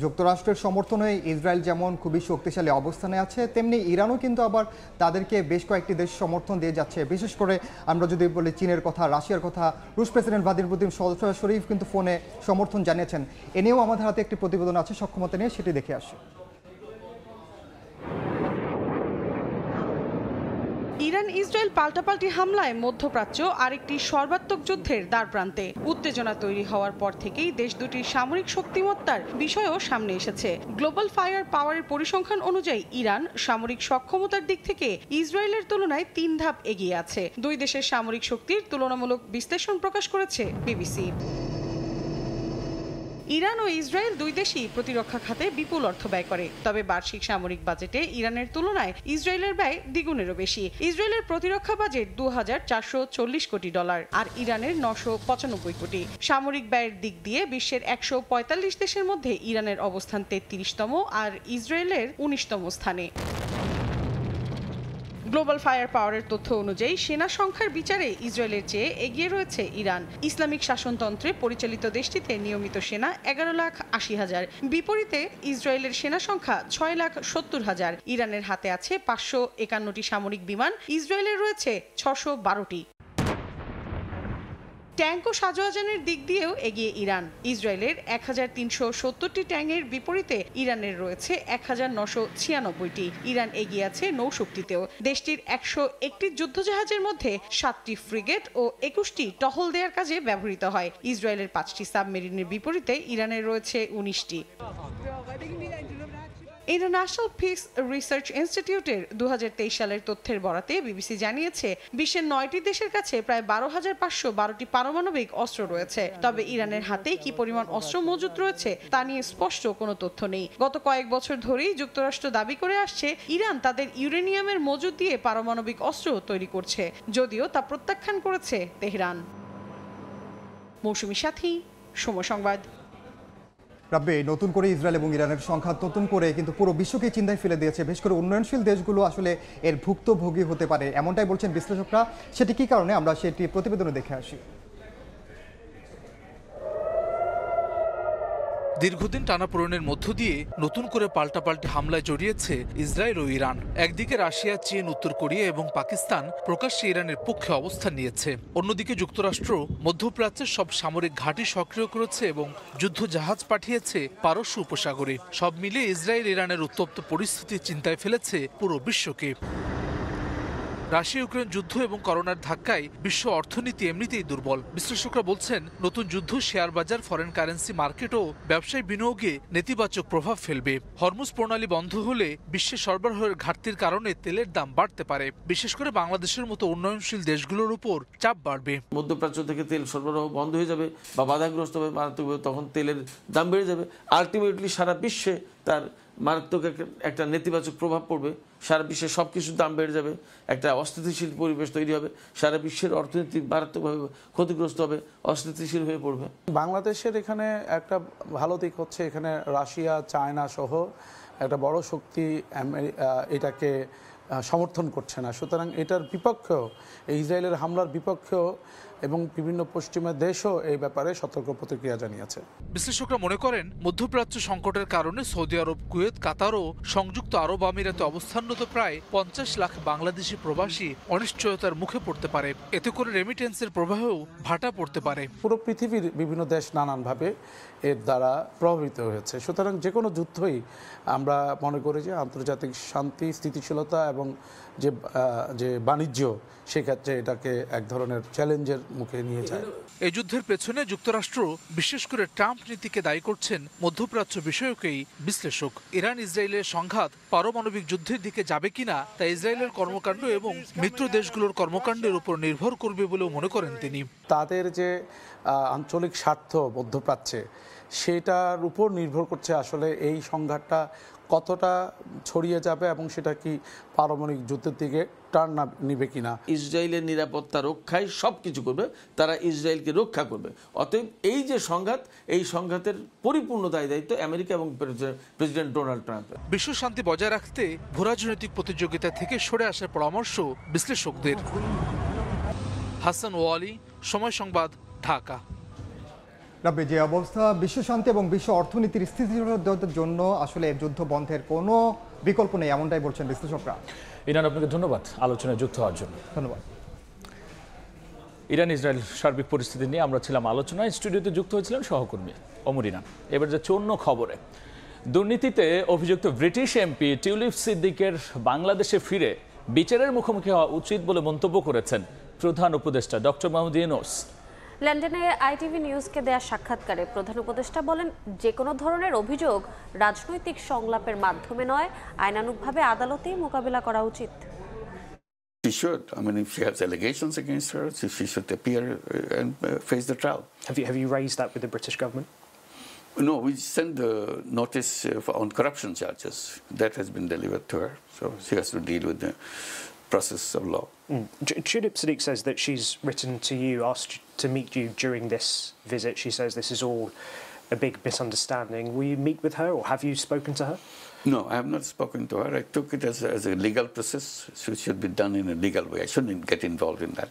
Speaker 8: যুক্তরাষ্ট্রের সমর্থনে ইসরায়েল যেমন খুবই শক্তিশালী অবস্থানে আছে, তেমনি ইরানও কিন্তু আবার তাদেরকে বেশ কয়েকটি দেশ সমর্থন দিয়ে যাচ্ছে। বিশেষ করে আমরা যদি বলি চীনের কথা, রাশিয়ার কথা, রুশ প্রেসিডেন্ট ভ্লাদিমির পুতিন সরাসরি কিন্তু ফোনে সমর্থন জানিয়েছেন। এ নিয়েও আমাদের হাতে একটি প্রতিবেদন আছে সক্ষমতা নিয়ে, সেটি দেখে আসি।
Speaker 10: ইরান ইসরায়েল পাল্টাপাল্টি হামলায় মধ্যপ্রাচ্য আরেকটি সর্বাত্মক যুদ্ধের দ্বারপ্রান্তে। উত্তেজনা তৈরি হওয়ার পর থেকেই দেশ দুটির সামরিক শক্তিমত্তার বিষয়ও সামনে এসেছে। গ্লোবাল ফায়ার পাওয়ারের পরিসংখ্যান অনুযায়ী ইরান সামরিক সক্ষমতার দিক থেকে ইসরায়েলের তুলনায় 3 ধাপ এগিয়ে আছে। দুই দেশের সামরিক শক্তির তুলনামূলক বিশ্লেষণ প্রকাশ করেছে বিবিসি। ইরান ও ইসরায়েল দুই দেশই প্রতিরক্ষা খাতে বিপুল অর্থ ব্যয় করে, তবে বার্ষিক সামরিক বাজেটে ইরানের তুলনায় ইসরায়েলের ব্যয় দ্বিগুণেরও বেশি। ইসরায়েলের প্রতিরক্ষা বাজেট $2,440 কোটি, আর ইরানের 995 কোটি। সামরিক ব্যয়ের দিক দিয়ে বিশ্বের 145 দেশের মধ্যে ইরানের অবস্থান 33তম আর ইসরায়েলের 19তম স্থানে। গ্লোবাল ফায়ার পাওয়ারের তথ্য অনুযায়ী সেনা সংখ্যার বিচারে ইসরায়েলের চেয়ে এগিয়ে রয়েছে ইরান। ইসলামিক শাসনতন্ত্রে পরিচালিত দেশটিতে নিয়মিত সেনা 11,80,000, বিপরীতে ইসরায়েলের সেনা সংখ্যা 6,70,000। ইরানের হাতে আছে 551টি সামরিক বিমান, ইসরায়েলের রয়েছে 612টি। ট্যাঙ্ক ও সাজোয়াজানের দিক দিয়েও এগিয়ে ইরান। ইসরায়েলের 1,370টি ট্যাঙ্কের বিপরীতে ইরানের রয়েছে 1,996টি। ইরান এগিয়ে আছে নৌশক্তিতেও। দেশটির 101টি যুদ্ধজাহাজের মধ্যে 7টি ফ্রিগেট ও 21টি টহল দেওয়ার কাজে ব্যবহৃত হয়। ইসরায়েলের 5টি সাবমেরিনের বিপরীতে ইরানের রয়েছে 19টি। ইন্টারন্যাশনাল পিস রিসার্চ ইনস্টিটিউটের 2023 সালের তথ্যের বরাতে বিবিসি জানিয়েছে বিশ্বের 9টি দেশের কাছে প্রায় 12,512টি পারমাণবিক অস্ত্র রয়েছে। তবে ইরানের হাতে কি পরিমাণ অস্ত্র মজুত রয়েছে তা নিয়ে স্পষ্ট কোনো তথ্য নেই। গত কয়েক বছর ধরেই যুক্তরাষ্ট্র দাবি করে আসছে ইরান তাদের ইউরেনিয়ামের মজুত দিয়ে পারমাণবিক অস্ত্র তৈরি করছে, যদিও তা প্রত্যাখ্যান করেছে তেহরান। মৌসুমী সাথী, সময় সংবাদ।
Speaker 8: রাব্বি, নতুন করে ইসরায়েল এবং ইরানের সংঘাত নতুন করে কিন্তু পুরো বিশ্বকে চিন্তায় ফেলে দিয়েছে। বিশেষ করে উন্নয়নশীল দেশগুলো আসলে এর ভুক্তভোগী হতে পারে, এমনটাই বলছেন বিশ্লেষকরা। সেটি কি কারণে, আমরা সেটি প্রতিবেদনে দেখে আসি।
Speaker 11: দীর্ঘদিন টানাপোড়েনের মধ্য দিয়ে নতুন করে পাল্টাপাল্টি হামলায় জড়িয়েছে ইসরায়েল ও ইরান। একদিকে রাশিয়া, চীন, উত্তর কোরিয়া এবং পাকিস্তান প্রকাশ্যে ইরানের পক্ষে অবস্থান নিয়েছে। অন্যদিকে যুক্তরাষ্ট্র মধ্যপ্রাচ্যের সব সামরিক ঘাঁটি সক্রিয় করেছে এবং যুদ্ধ জাহাজ পাঠিয়েছে পারস্য উপসাগরে। সব মিলিয়ে ইসরায়েল ইরানের উত্তপ্ত পরিস্থিতি চিন্তায় ফেলেছে পুরো বিশ্বকে। রাশিয়া ইউক্রেন যুদ্ধ এবং করোনার ধাক্কায় বিশ্ব অর্থনীতি এমনিতেই দুর্বল। বিশ্লেষকরা বলছেন নতুন যুদ্ধ শেয়ার বাজার, ফরেন কারেন্সি মার্কেট ও ব্যবসায়ী বিনিয়োগে নেতিবাচক প্রভাব ফেলবে। হরমুজ প্রণালী বন্ধ হলে বিশ্বে সরবরাহের ঘাটতির কারণে তেলের দাম বাড়তে পারে। বিশেষ করে বাংলাদেশের মতো উন্নয়নশীল দেশগুলোর উপর চাপ বাড়বে।
Speaker 3: মধ্যপ্রাচ্য থেকে তেল সরবরাহ বন্ধ হয়ে যাবে বা বাধাগ্রস্ত হবে মারাত্মকভাবে, তখন তেলের দাম বেড়ে যাবে। আলটিমেটলি সারা বিশ্বে তার মারাত্মক একটা নেতিবাচক প্রভাব পড়বে। সারা বিশ্বে সব কিছুর দাম বেড়ে যাবে, একটা অস্থিতিশীল পরিবেশ তৈরি হবে, সারা বিশ্বের অর্থনীতি মারাত্মকভাবে ক্ষতিগ্রস্ত হবে, অস্থিতিশীল হয়ে পড়বে।
Speaker 4: বাংলাদেশের এখানে একটা ভালো দিক হচ্ছে এখানে রাশিয়া, চায়না সহ একটা বড় শক্তি এটাকে সমর্থন করছে না। সুতরাং এটার বিপক্ষেও, ইসরায়েলের হামলার বিপক্ষেও এবং বিভিন্ন পশ্চিমা দেশও এই ব্যাপারে সতর্ক প্রতিক্রিয়া জানিয়েছে।
Speaker 11: বিশ্লেষকরা মনে করেন মধ্যপ্রাচ্য সংকটের কারণে সৌদি আরব, কুয়েত, কাতার ও সংযুক্ত আরব আমিরাতে অবস্থানরত প্রায় 50 লাখ বাংলাদেশি প্রবাসী অনিশ্চয়তার মুখে পড়তে পারে। এতে করে রেমিটেন্সের প্রবাহেও ভাটা পড়তে পারে।
Speaker 4: পুরো পৃথিবীর বিভিন্ন দেশ নানানভাবে এর দ্বারা প্রভাবিত হয়েছে। সুতরাং যে কোনো যুদ্ধই আমরা মনে করি যে আন্তর্জাতিক শান্তি, স্থিতিশীলতা এবং যে বাণিজ্য, সেক্ষেত্রে এটাকে এক ধরনের চ্যালেঞ্জের মুখে নিয়ে যায়।
Speaker 11: এই যুদ্ধের পেছনে যুক্তরাষ্ট্র, বিশেষ করে ট্রাম্প নীতিকে দায়ী করছেন মধ্যপ্রাচ্য বিষয়কেই বিশ্লেষক। ইরান ইসরায়েলের সংঘাত পারমাণবিক যুদ্ধের দিকে যাবে কিনা তা ইসরায়েলের কর্মকাণ্ড এবং মিত্র দেশগুলোর কর্মকাণ্ডের উপর নির্ভর করবে বলেও মনে করেন তিনি।
Speaker 4: তাদের যে আঞ্চলিক স্বার্থ মধ্যপ্রাচ্যে, সেটার উপর নির্ভর করছে আসলে এই সংঘাতটা কতটা ছড়িয়ে যাবে এবং সেটা কি পারমাণবিক যুদ্ধের দিকে টার্ন নিবে কিনা।
Speaker 3: ইসরায়েলের নিরাপত্তা রক্ষায় সব কিছু করবে, তারা ইসরায়েলকে রক্ষা করবে। অতএব এই যে সংঘাত, এই সংঘাতের পরিপূর্ণ দায়িত্ব আমেরিকা এবং প্রেসিডেন্ট ডোনাল্ড ট্রাম্পের।
Speaker 11: বিশ্ব শান্তি বজায় রাখতে ভূরাজনৈতিক প্রতিযোগিতা থেকে সরে আসার পরামর্শ বিশ্লেষকদের। হাসান ওয়ালি, সময় সংবাদ, ঢাকা।
Speaker 8: রাব্বি, যে অবস্থা, বিশ্ব শান্তি এবং বিশ্ব অর্থনীতির স্থিতিশীলতার জন্য আসলে যুদ্ধ বন্ধের কোনো বিকল্প নেই, এমনটাই বলছেন বিশ্লেষকরা।
Speaker 1: ইরান, আপনাকে ধন্যবাদ আলোচনায় যুক্ত হওয়ার জন্য।
Speaker 8: ধন্যবাদ।
Speaker 1: ইরান ইসরায়েল সার্বিক পরিস্থিতি নিয়ে আমরা ছিলাম আলোচনায়। স্টুডিওতে যুক্ত হয়েছিলেন সহকর্মী অমর ইরান। এবার যাচ্ছে অন্য খবরে। দুর্নীতিতে অভিযুক্ত ব্রিটিশ এমপি টিউলিপ সিদ্দিকের বাংলাদেশে ফিরে বিচারের মুখোমুখি হওয়া উচিত বলে মন্তব্য করেছেন প্রধান উপদেষ্টা ডক্টর মাহমুদ ইউনূস।
Speaker 2: লন্ডনে আইটিভি নিউজকে দেয়া সাক্ষাৎকারে প্রধান উপদেষ্টা বলেন, যে কোনো ধরনের অভিযোগ রাজনৈতিক সংলাপের মাধ্যমে নয়, আইনানুগভাবে আদালতেই মোকাবিলা করা উচিত।
Speaker 12: She should. I mean, if she has allegations against her, she should appear and face the trial.
Speaker 13: Have you raised that with the British government?
Speaker 12: No, we sent the notice on corruption charges. That has been delivered to her, so she has to deal with the process of law.
Speaker 13: Tulip Siddiq says that she's written to you, asked to meet you during this visit. She says this is all a big misunderstanding. Will you meet with her, or have you spoken to her?
Speaker 12: No, I have not spoken to her. I took it as a legal process, so it should be done in a legal way. I shouldn't get involved in that.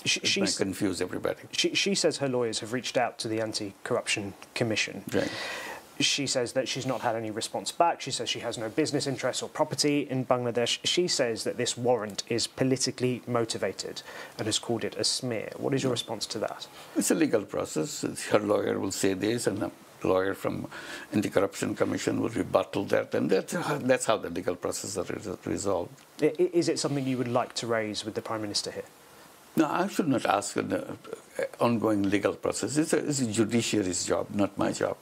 Speaker 12: It might confuse everybody.
Speaker 13: She says her lawyers have reached out to the Anti-Corruption Commission.
Speaker 12: Right.
Speaker 13: She says that she's not had any response back. She says she has no business interests or property in Bangladesh. She says that this warrant is politically motivated and has called it a smear. What is your response to that?
Speaker 12: It's a legal process. Her lawyer will say this, and a lawyer from Anti-Corruption Commission will rebuttal that, and that's how the legal process is resolved.
Speaker 13: Is it something you would like to raise with the Prime Minister here?
Speaker 12: No, I should not ask an ongoing legal process. It's a judiciary's job, not my job.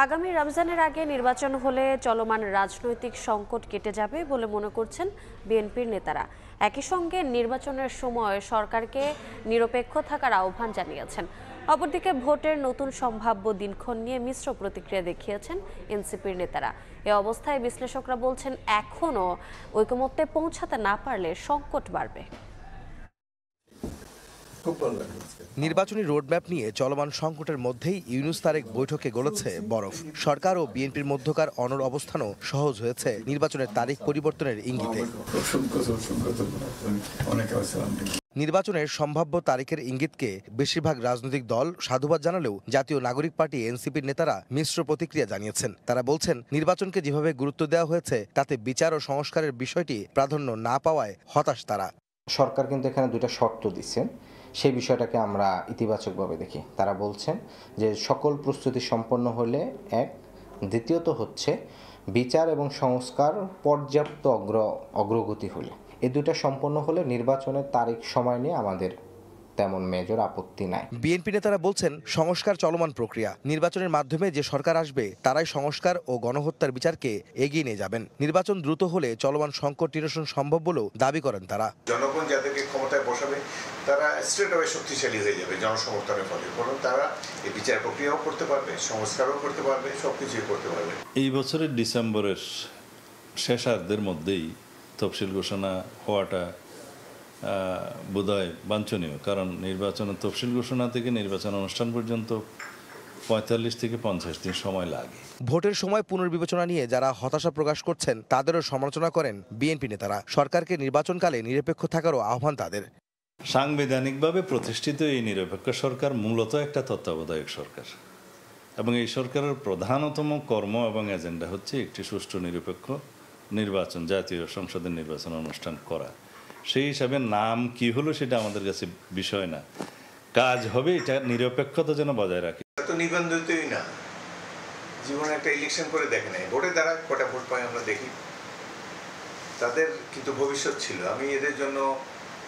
Speaker 2: আগামী রমজানের আগে নির্বাচন হলে চলমান রাজনৈতিক সংকট কেটে যাবে বলে মনে করছেন বিএনপির নেতারা। একই সঙ্গে নির্বাচনের সময় সরকারকে নিরপেক্ষ থাকার আহ্বান জানিয়েছেন। অপরদিকে ভোটের নতুন সম্ভাব্য দিনক্ষণ নিয়ে মিশ্র প্রতিক্রিয়া দেখিয়েছেন এনসিপির নেতারা। এ অবস্থায় বিশ্লেষকরা বলছেন, এখনও ঐকমত্যে পৌঁছাতে না পারলে সংকট বাড়বে।
Speaker 14: নির্বাচনী রোডম্যাপ নিয়ে চলমান সংকটের মধ্যেই ইউনূস তারেক বৈঠকে গলেছে বরফ। সরকার ও বিএনপির মধ্যকার অনড় অবস্থানও সহজ হয়েছে নির্বাচনের তারিখ পরিবর্তনের ইঙ্গিতে। নির্বাচনের সম্ভাব্য তারিখের ইঙ্গিতকে বেশিরভাগ রাজনৈতিক দল সাধুবাদ জানালেও জাতীয় নাগরিক পার্টি এনসিপির নেতারা মিশ্র প্রতিক্রিয়া জানিয়েছেন। তারা বলছেন, নির্বাচনকে যেভাবে গুরুত্ব দেওয়া হয়েছে তাতে বিচার ও সংস্কারের বিষয়টি প্রাধান্য না পাওয়ায় হতাশ তারা।
Speaker 15: সরকার কিন্তু এখানে দুইটা শর্ত দিচ্ছেন, সেই বিষয়টাকে আমরা ইতিবাচকভাবে দেখি। তারা বলছেন যে সকল প্রস্তুতি সম্পন্ন হলে এক, দ্বিতীয়ত হচ্ছে বিচার এবং সংস্কার পর্যাপ্ত অগ্রগতি হলে এই দুটো সম্পন্ন হলে নির্বাচনের তারিখ সময় নিয়ে আমাদের তেমন মেজর আপত্তি নাই।
Speaker 14: বিএনপি নেতারা বলছেন সংস্কার চলমান প্রক্রিয়া, নির্বাচনের মাধ্যমে যে সরকার আসবে তারাই সংস্কার ও গণহত্যার বিচারকে এগিয়ে নিয়ে যাবেন। নির্বাচন দ্রুত হলে চলমান সংকট নিরসন সম্ভব বলেও দাবি করেন তারা।
Speaker 16: জনগণ যাদেরকে ক্ষমতায় বসাবে তারা স্ট্রেট অ্যাওয়ে শক্তিশালী হয়ে যাবে জনসমর্থনের ফলে, কারণ তারা এই বিচার প্রক্রিয়াও করতে পারবে, সংস্কারও করতে পারবে, সবকিছুই করতে পারবে।
Speaker 17: এই বছরের ডিসেম্বরের শেষার্ধের মধ্যেই তফসিল ঘোষণা হওয়াটা বোধহয় বাঞ্ছনীয়, কারণ নির্বাচনের তফসিল ঘোষণা থেকে নির্বাচন অনুষ্ঠান পর্যন্ত ৪৫ থেকে ৫০ দিন সময় লাগে।
Speaker 14: ভোটের সময় পুনর্বিবেচনা নিয়ে যারা হতাশা প্রকাশ করছেন তাদেরও সমালোচনা করেন বিএনপি নেতারা। সরকারকে নির্বাচনকালে নিরপেক্ষ থাকারও আহ্বান তাদের।
Speaker 17: সাংবিধানিকভাবে প্রতিষ্ঠিত এই নিরপেক্ষ সরকার মূলত একটা তত্ত্বাবধায়ক সরকার, এবং এই সরকারের প্রধানতম কর্ম এবং এজেন্ডা হচ্ছে একটি সুষ্ঠু নিরপেক্ষ নির্বাচন, জাতীয় সংসদের নির্বাচন অনুষ্ঠান করা। সেই হিসাবে নাম কি হলো সেটা আমাদের কাছে বিষয় না, কাজ হবে এটা নিরপেক্ষতা যেন বজায় রাখে।
Speaker 16: তো নিবন্ধিতই না, জীবনে একটা ইলেকশন করে দেখে নাই, ভোটে দ্বারা কটা ভোট পাই আমরা দেখি, তাদের কিন্তু ভবিষ্যৎ ছিল। আমি এদের জন্য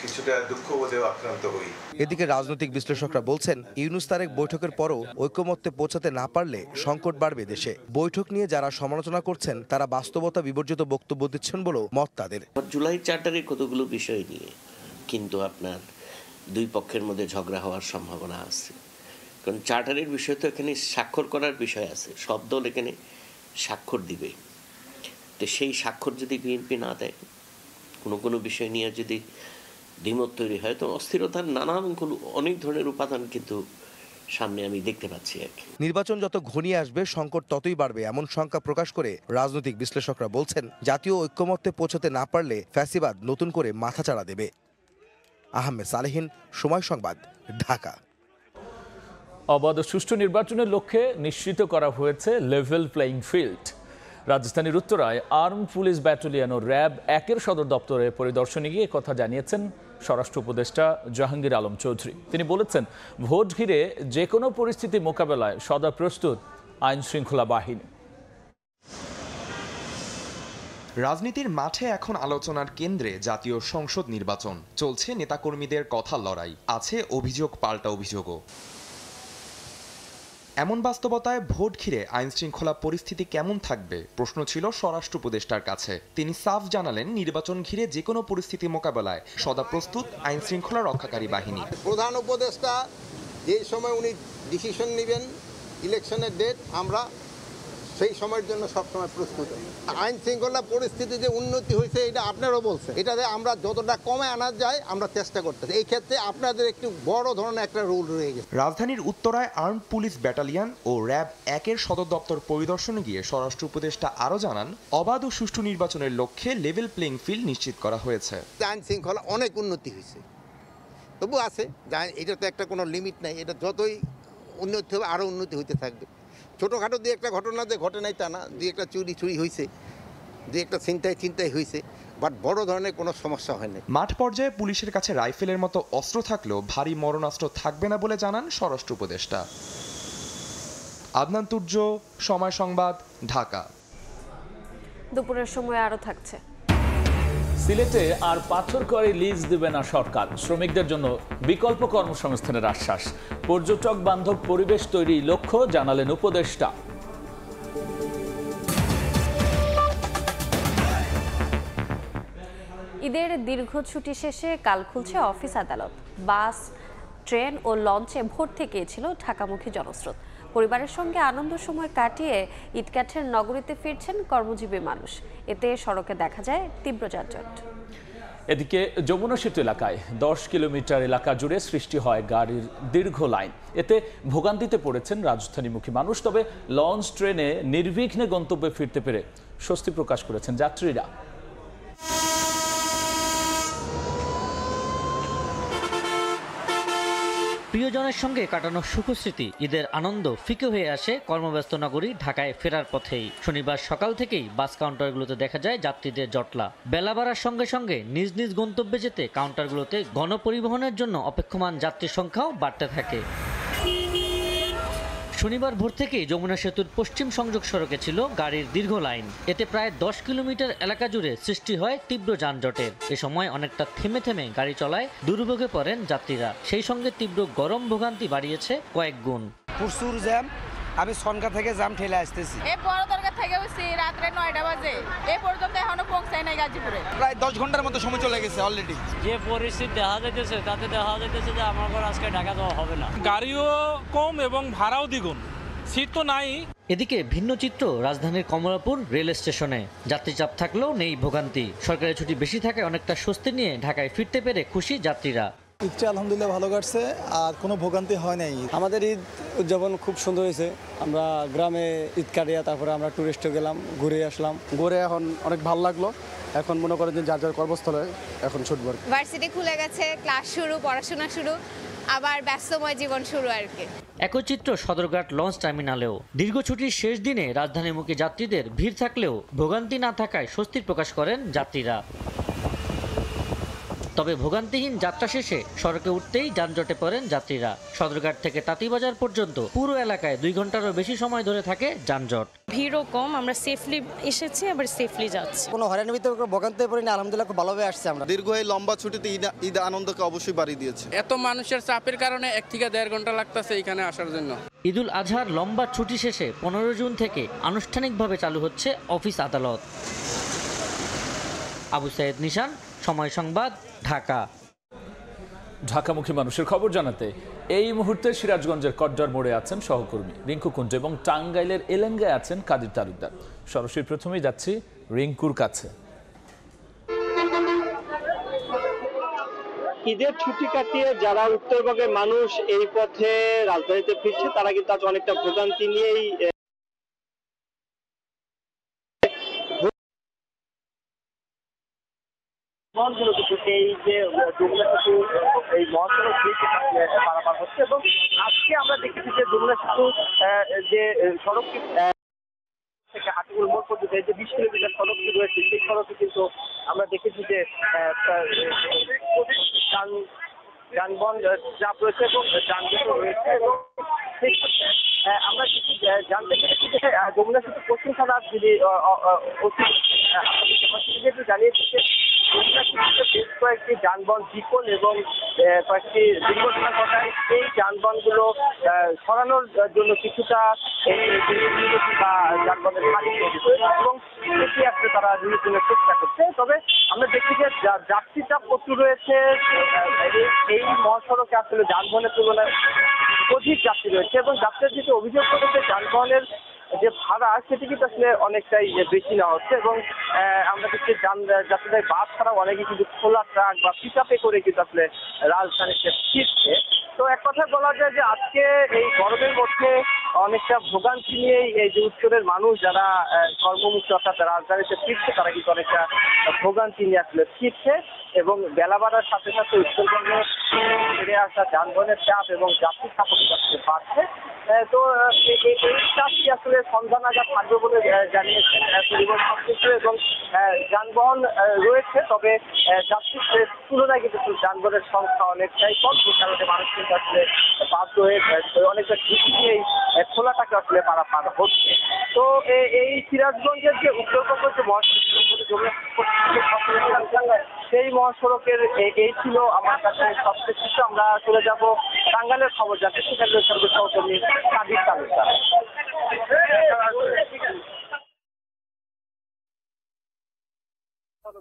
Speaker 16: কিছুটা দুঃখবোধেও আক্রান্ত হই।
Speaker 14: এদিকে রাজনৈতিক বিশ্লেষকরা বলছেন ইউনূস তারেক বৈঠকের পরও ঐকমত্যে পৌঁছাতে না পারলে সংকট বাড়বে দেশে। বৈঠক নিয়ে যারা সমালোচনা করছেন তারা বাস্তবতা বিবর্জিত বক্তব্য দিচ্ছেন বলেও মত তাদের।
Speaker 18: জুলাই চার্টারে কতগুলো বিষয় নিয়ে কিন্তু আপনার দুই পক্ষের মধ্যে ঝগড়া হওয়ার সম্ভাবনা আছে, কারণ চার্টারের বিষয় তো এখানে স্বাক্ষর করার বিষয় আছে, সব দল এখানে স্বাক্ষর দিবে। তো সেই স্বাক্ষর যদি বিএনপি না দেয়, কোনো বিষয় নিয়ে যদি দ্বিমত তৈরি হয়, তো অস্থিরতার অনেক ধরনের উপাদান কিন্তু সামনে আমি দেখতে পাচ্ছি।
Speaker 14: নির্বাচন যত ঘনিয়ে আসবে সংকট ততই বাড়বে এমন শঙ্কা প্রকাশ করে রাজনৈতিক বিশ্লেষকরা বলছেন জাতীয় ঐক্যমত্যে পৌঁছাতে না পারলে ফ্যাসিবাদ নতুন করে মাথাচাড়া দেবে। আহমেদ সালেহীন, সময় সংবাদ, ঢাকা।
Speaker 1: অবাধ সুষ্ঠু নির্বাচনের লক্ষ্যে নিশ্চিত করা হয়েছে লেভেল প্লেইং ফিল্ড। রাজধানীর উত্তরায় আর্ম পুলিশ ব্যাটালিয়ন ও র্যাব 1-এর সদর দপ্তরে পরিদর্শনে গিয়ে কথা জানিয়েছেন স্বরাষ্ট্র উপদেষ্টা জাহাঙ্গীর আলম চৌধুরী। তিনি বলেছেন, ভোট ঘিরে যে কোনো পরিস্থিতি মোকাবেলায় সদা প্রস্তুত আইন শৃঙ্খলা বাহিনী।
Speaker 19: রাজনীতির মাঠে এখন আলোচনার কেন্দ্রে জাতীয় সংসদ নির্বাচন। চলছে নেতাকর্মীদের কথার লড়াই, আছে অভিযোগ পাল্টা অভিযোগও। এমন বাস্তবতায় ভোট ঘিরে আইন শৃঙ্খলা পরিস্থিতি কেমন থাকবে প্রশ্ন ছিল স্বরাষ্ট্র উপদেষ্টার কাছে। তিনি সাফ জানালেন, নির্বাচন ঘিরে যে কোনো পরিস্থিতি মোকাবেলায় সদা প্রস্তুত আইন শৃঙ্খলা রক্ষাকারী বাহিনী।
Speaker 20: প্রধান উপদেষ্টা যে সময় উনি ডিসিশন নেবেন ইলেকশনের ডেট, আমরা সেই সময়ের জন্য সবসময় প্রস্তুত। আইন শৃঙ্খলা পরিস্থিতি যে উন্নতি হয়েছে এটা আপনারাও বলছেন, এটাতে আমরা যতটা কমে আনা যায় আমরা চেষ্টা করতেছি। এই ক্ষেত্রে আপনাদের একটু বড় ধরনের একটা রোল রয়ে গেছে।
Speaker 19: রাজধানীর উত্তরায় আর্ম পুলিশ ব্যাটালিয়ন ও র্যাব 1-এর সদর দপ্তর পরিদর্শনে গিয়ে স্বরাষ্ট্র উপদেষ্টা আরও জানান, অবাধ ও সুষ্ঠু নির্বাচনের লক্ষ্যে লেভেল প্লেইং ফিল্ড নিশ্চিত করা হয়েছে।
Speaker 20: আইন শৃঙ্খলা অনেক উন্নতি হয়েছে, তবু আছে, এটা তো একটা কোনো লিমিট নাই, এটা যতই উন্নতি হবে আরও উন্নতি হইতে থাকবে। ছোটোখাটো দিয়ে একটা ঘটনা যে ঘটে নাই তা না, দিয়ে একটা চুরি হয়েছে, দিয়ে একটা চিন্তাই হয়েছে, বাট বড় ধরনের কোনো সমস্যা হয়নি।
Speaker 19: মাঠ পর্যায়ে পুলিশের কাছে রাইফেলের মতো অস্ত্র থাকলেও ভারী মরণাস্ত্র থাকবে না বলে জানান স্বরাষ্ট্র উপদেষ্টা। আদনান তুর্য, সময় সংবাদ, ঢাকা।
Speaker 2: দুপুরের সময় আরও থাকছে।
Speaker 1: সিলেটে আর পাথর করে লিজ দেবে না সরকার, শ্রমিকদের জন্য বিকল্প কর্মসংস্থানের আশ্বাস। পর্যটক বান্ধব পরিবেশ তৈরি লক্ষ্য জানালেন উপদেষ্টা।
Speaker 2: ঈদের দীর্ঘ ছুটি শেষে কাল খুলছে অফিস আদালত। বাস, ট্রেন ও লঞ্চে ভোর থেকেই ছিল ঢাকামুখী জনস্রোত। পরিবারের সঙ্গে আনন্দ সময় কাটিয়ে ইটকাঠের নগরীতে ফিরছেন কর্মজীবী মানুষ। এতে সড়কে দেখা যায় তীব্র যানজট।
Speaker 1: এদিকে যমুনা সেতু এলাকায় 10 কিলোমিটার এলাকা জুড়ে সৃষ্টি হয় গাড়ির দীর্ঘ লাইন। এতে ভোগান্তিতে পড়েছেন রাজধানীমুখী মানুষ। তবে লঞ্চ, ট্রেনে নির্বিঘ্নে গন্তব্যে ফিরতে পেরে স্বস্তি প্রকাশ করেছেন যাত্রীরা।
Speaker 21: প্রিয়জনের সঙ্গে কাটানো সুখস্মৃতি, ঈদের আনন্দ ফিকে হয়ে আসে কর্মব্যস্ত নগরী ঢাকায় ফেরার পথেই। শনিবার সকাল থেকেই বাস কাউন্টারগুলোতে দেখা যায় যাত্রীদের জটলা। বেলা বাড়ার সঙ্গে সঙ্গে নিজ নিজ গন্তব্যে যেতে কাউন্টারগুলোতে গণপরিবহনের জন্য অপেক্ষমান যাত্রীর সংখ্যাও বাড়তে থাকে। শনিবার ভোর থেকেই যমুনা সেতুর পশ্চিম সংযোগ সড়কে ছিল গাড়ির দীর্ঘ লাইন। এতে প্রায় 10 কিলোমিটার এলাকা জুড়ে সৃষ্টি হয় তীব্র যানজটের। এ সময় অনেকটা থেমে থেমে গাড়ি চলায় দুর্ভোগে পড়েন যাত্রীরা। সেই সঙ্গে তীব্র গরম ভোগান্তি বাড়িয়েছে কয়েক গুণ।
Speaker 7: প্রচুর জ্যাম, আমি সনকা থেকে জ্যাম ঠেলে আসতেছি।
Speaker 22: এই বড় দরকার থেকে বসছি রাত্রে 9টা বাজে, এই পর্যন্ত এখনো পৌঁছায় নাই গাজীপুরে।
Speaker 7: প্রায় 10 ঘন্টার মতো সময় চলে গেছে অলরেডি।
Speaker 21: যে পরিস্থিতি দেখা যাইতেছে তাতে দেখা যাইতেছে যে আমার ঘর আজকে ঢাকা যাওয়া হবে না।
Speaker 23: গাড়িও কম এবং ভাড়াও দ্বিগুণ, সিট তো নাই।
Speaker 21: এদিকে ভিন্ন চিত্র রাজধানীর কমলাপুর রেল স্টেশনে। যাত্রী চাপ থাকলেও নেই ভোগান্তি। সরকারি ছুটি বেশি থাকায় অনেকটা স্বস্তি নিয়ে ঢাকায় ফিরতে পেরে খুশি যাত্রীরা।
Speaker 24: ঈদটা আলহামদুলিল্লাহ ভালো কাটছে, আর কোনো ভোগান্তি হয় নাই। আমাদের ঈদ উদযাপন খুব সুন্দর হয়েছে। আমরা গ্রামে ঈদ কাটিয়ে তারপরে আমরা টুরিস্টে গেলাম, ঘুরে আসলাম। ঘুরে এখন অনেক ভালো লাগলো। এখন মনে করেন যে যার যার কর্মস্থলে এখন ছুটব।
Speaker 25: ভার্সিটি খুলে গেছে, ক্লাস শুরু, পড়াশোনা শুরু, আবার ব্যস্তময় জীবন শুরু আর কি।
Speaker 21: একই চিত্র সদরঘাট লঞ্চ টার্মিনালেও। দীর্ঘ ছুটির শেষ দিনে রাজধানীমুখী যাত্রীদের ভিড় থাকলেও ভোগান্তি না থাকায় স্বস্তির প্রকাশ করেন যাত্রীরা। তবে ভোগান্তিহীন যাত্রা শেষে সড়কে উঠতেই যানজটে পড়েন যাত্রীরা। সদরঘাট থেকে তাঁতিবাজার পর্যন্ত পুরো এলাকায় 2 ঘন্টারও বেশি সময় ধরে থাকে যানজট।
Speaker 26: ভিড়ও কম, আমরা সেফলি এসেছি, আবার সেফলি যাচ্ছি।
Speaker 24: কোনো হয়রানির ভিতরে ভোগান্তি পড়িনি, আলহামদুলিল্লাহ খুব ভালোভাবে আসছে আমরা।
Speaker 27: দীর্ঘ এই লম্বা ছুটিতে ঈদ আনন্দকে অবশ্যই বাড়িয়ে দিয়েছে।
Speaker 28: এত মানুষের চাপের কারণে 1 থেকে 1.5 ঘন্টা লাগতেছে এখানে আসার জন্য।
Speaker 21: ঈদুল আজহার লম্বা ছুটি শেষে 15 জুন থেকে আনুষ্ঠানিকভাবে চালু হচ্ছে অফিস আদালত। আবু সাইদ নিশান, সময় সংবাদ, ঢাকা।
Speaker 1: ঢাকামুখী মানুষের খবর জানাতে এই মুহূর্তে সিরাজগঞ্জের কড্ডার মোড়ে আছেন সহকর্মী রিঙ্কু কুঞ্জ এবং টাঙ্গাইলের এলেঙ্গায় আছেন কাদির তালুকদার। সরাসরি প্রথমেই যাচ্ছি রিঙ্কুর কাছে।
Speaker 29: ঈদের ছুটি কাটিয়ে যারা উত্তরবঙ্গের মানুষ এই পথে রাজধানীতে ফিরছে, তারা কিন্তু আজ অনেকটা ভোগান্তি নিয়েই এই যে যমুনা সেতু, এই মহাসড়ক পারাপার হচ্ছে এবং আজকে আমরা দেখেছি যে যমুনা সেতু যে সড়কটি থেকে হাটিগুল মোড় পর্যন্ত যে 20 কিলোমিটার সড়কটি রয়েছে, সেই সড়কে কিন্তু আমরা দেখেছি যে যানবাহন চাপ রয়েছে এবং যানজট রয়েছে। এবং আমরা জানতে পেরেছি যে যমুনা সেতু পশ্চিম থানার যিনি জানিয়েছে যে যমুনা সেতুতে বেশ কয়েকটি যানবাহন বিকল এবং কয়েকটি দুর্ঘটনা ঘটায়। এই যানবাহনগুলো সরানোর জন্য কিছুটা বা যানবাহনের খালি এবং সেটি আসলে তারা নিরূপণের চেষ্টা করছে। তবে আমরা দেখি যে যাত্রী চাপ প্রচুর রয়েছে। এই মহাসড়কে আসলে যানবাহনের তুলনায় অধিক যাত্রী রয়েছে এবং যাত্রীর দিকে অভিযোগ করেছে যানবাহনের যে ভাড়া সেটি কিন্তু আসলে অনেকটাই বেশি নেওয়া হচ্ছে এবং আমরা দেখছি যাত্রীদের বাস ছাড়াও অনেকে কিন্তু খোলা ট্রাক বা পিক আপে করে কিন্তু আসলে রাজধানীতে ফিরছে। তো এক কথায় বলা যায় যে আজকে এই গরমের মধ্যে অনেকটা ভোগান্তি নিয়েই এই যে উত্তরের মানুষ যারা কর্মমুক্ত অর্থাৎ রাজধানীতে ফিরছে, তারা কিন্তু অনেকটা ভোগান্তি নিয়ে আসলে ফিরছে এবং বেলা বাড়ার সাথে সাথে উত্তরবঙ্গে ফিরে আসা যানবাহনের চাপ এবং যাত্রী চাপ বাড়ছে। তো এই চাপটি আসলে সন্ধ্যা নাগাদ থাকবে বলে জানিয়েছেন পরিবহন সংশ্লিষ্ট এবং যানবাহন রয়েছে, তবে যাত্রীর তুলনায় কিন্তু যানবাহনের সংখ্যা অনেকটাই কম, যে কারণে মানুষ কিন্তু আসলে বাধ্য হয়ে অনেকটা ঝুঁকি নিয়েই খোলাটাকে আসলে পারাপার হচ্ছে। তো এই সিরাজগঞ্জের যে উত্তরবঙ্গ যে মহাসড়ক, সেই মহাসড়কের এই ছিল আমার কাছে সবচেয়ে কিছু। আমরা চলে যাব টাঙ্গাইলের খবর জানতে, সেখানে সহকর্মী কাদির তালুকদার।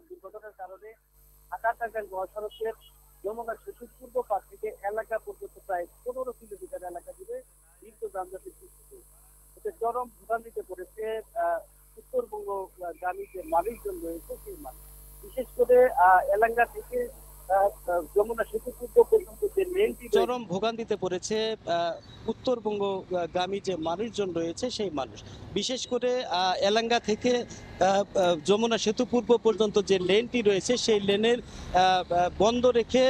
Speaker 29: দুর্ঘটনার কারণে ঢাকা টাঙ্গাইল মহাসড়কের যমুনা সেতুর পূর্ব পাশ থেকে এলাকা পর্যন্ত প্রায় 15 কিলোমিটার এলাকা জুড়ে দীর্ঘ যানজটের সৃষ্টি। এতে চরম ভোগান্তিতে পড়েছে উত্তরবঙ্গ গামী যে মানুষজন রয়েছে সেই মানুষ, বিশেষ করে এলাকা থেকে যমুনা সেতু পূর্ব পর্যন্ত যে লেনটি চরম ভোগান্তিতে পড়েছে উত্তরবঙ্গগামী যে মানুষজন রয়েছে সেই মানুষ, বিশেষ করে এলাঙ্গা থেকে যমুনা সেতু পূর্ব পর্যন্ত যে লেনটি রয়েছে সেই লেনের বন্ধ রেখে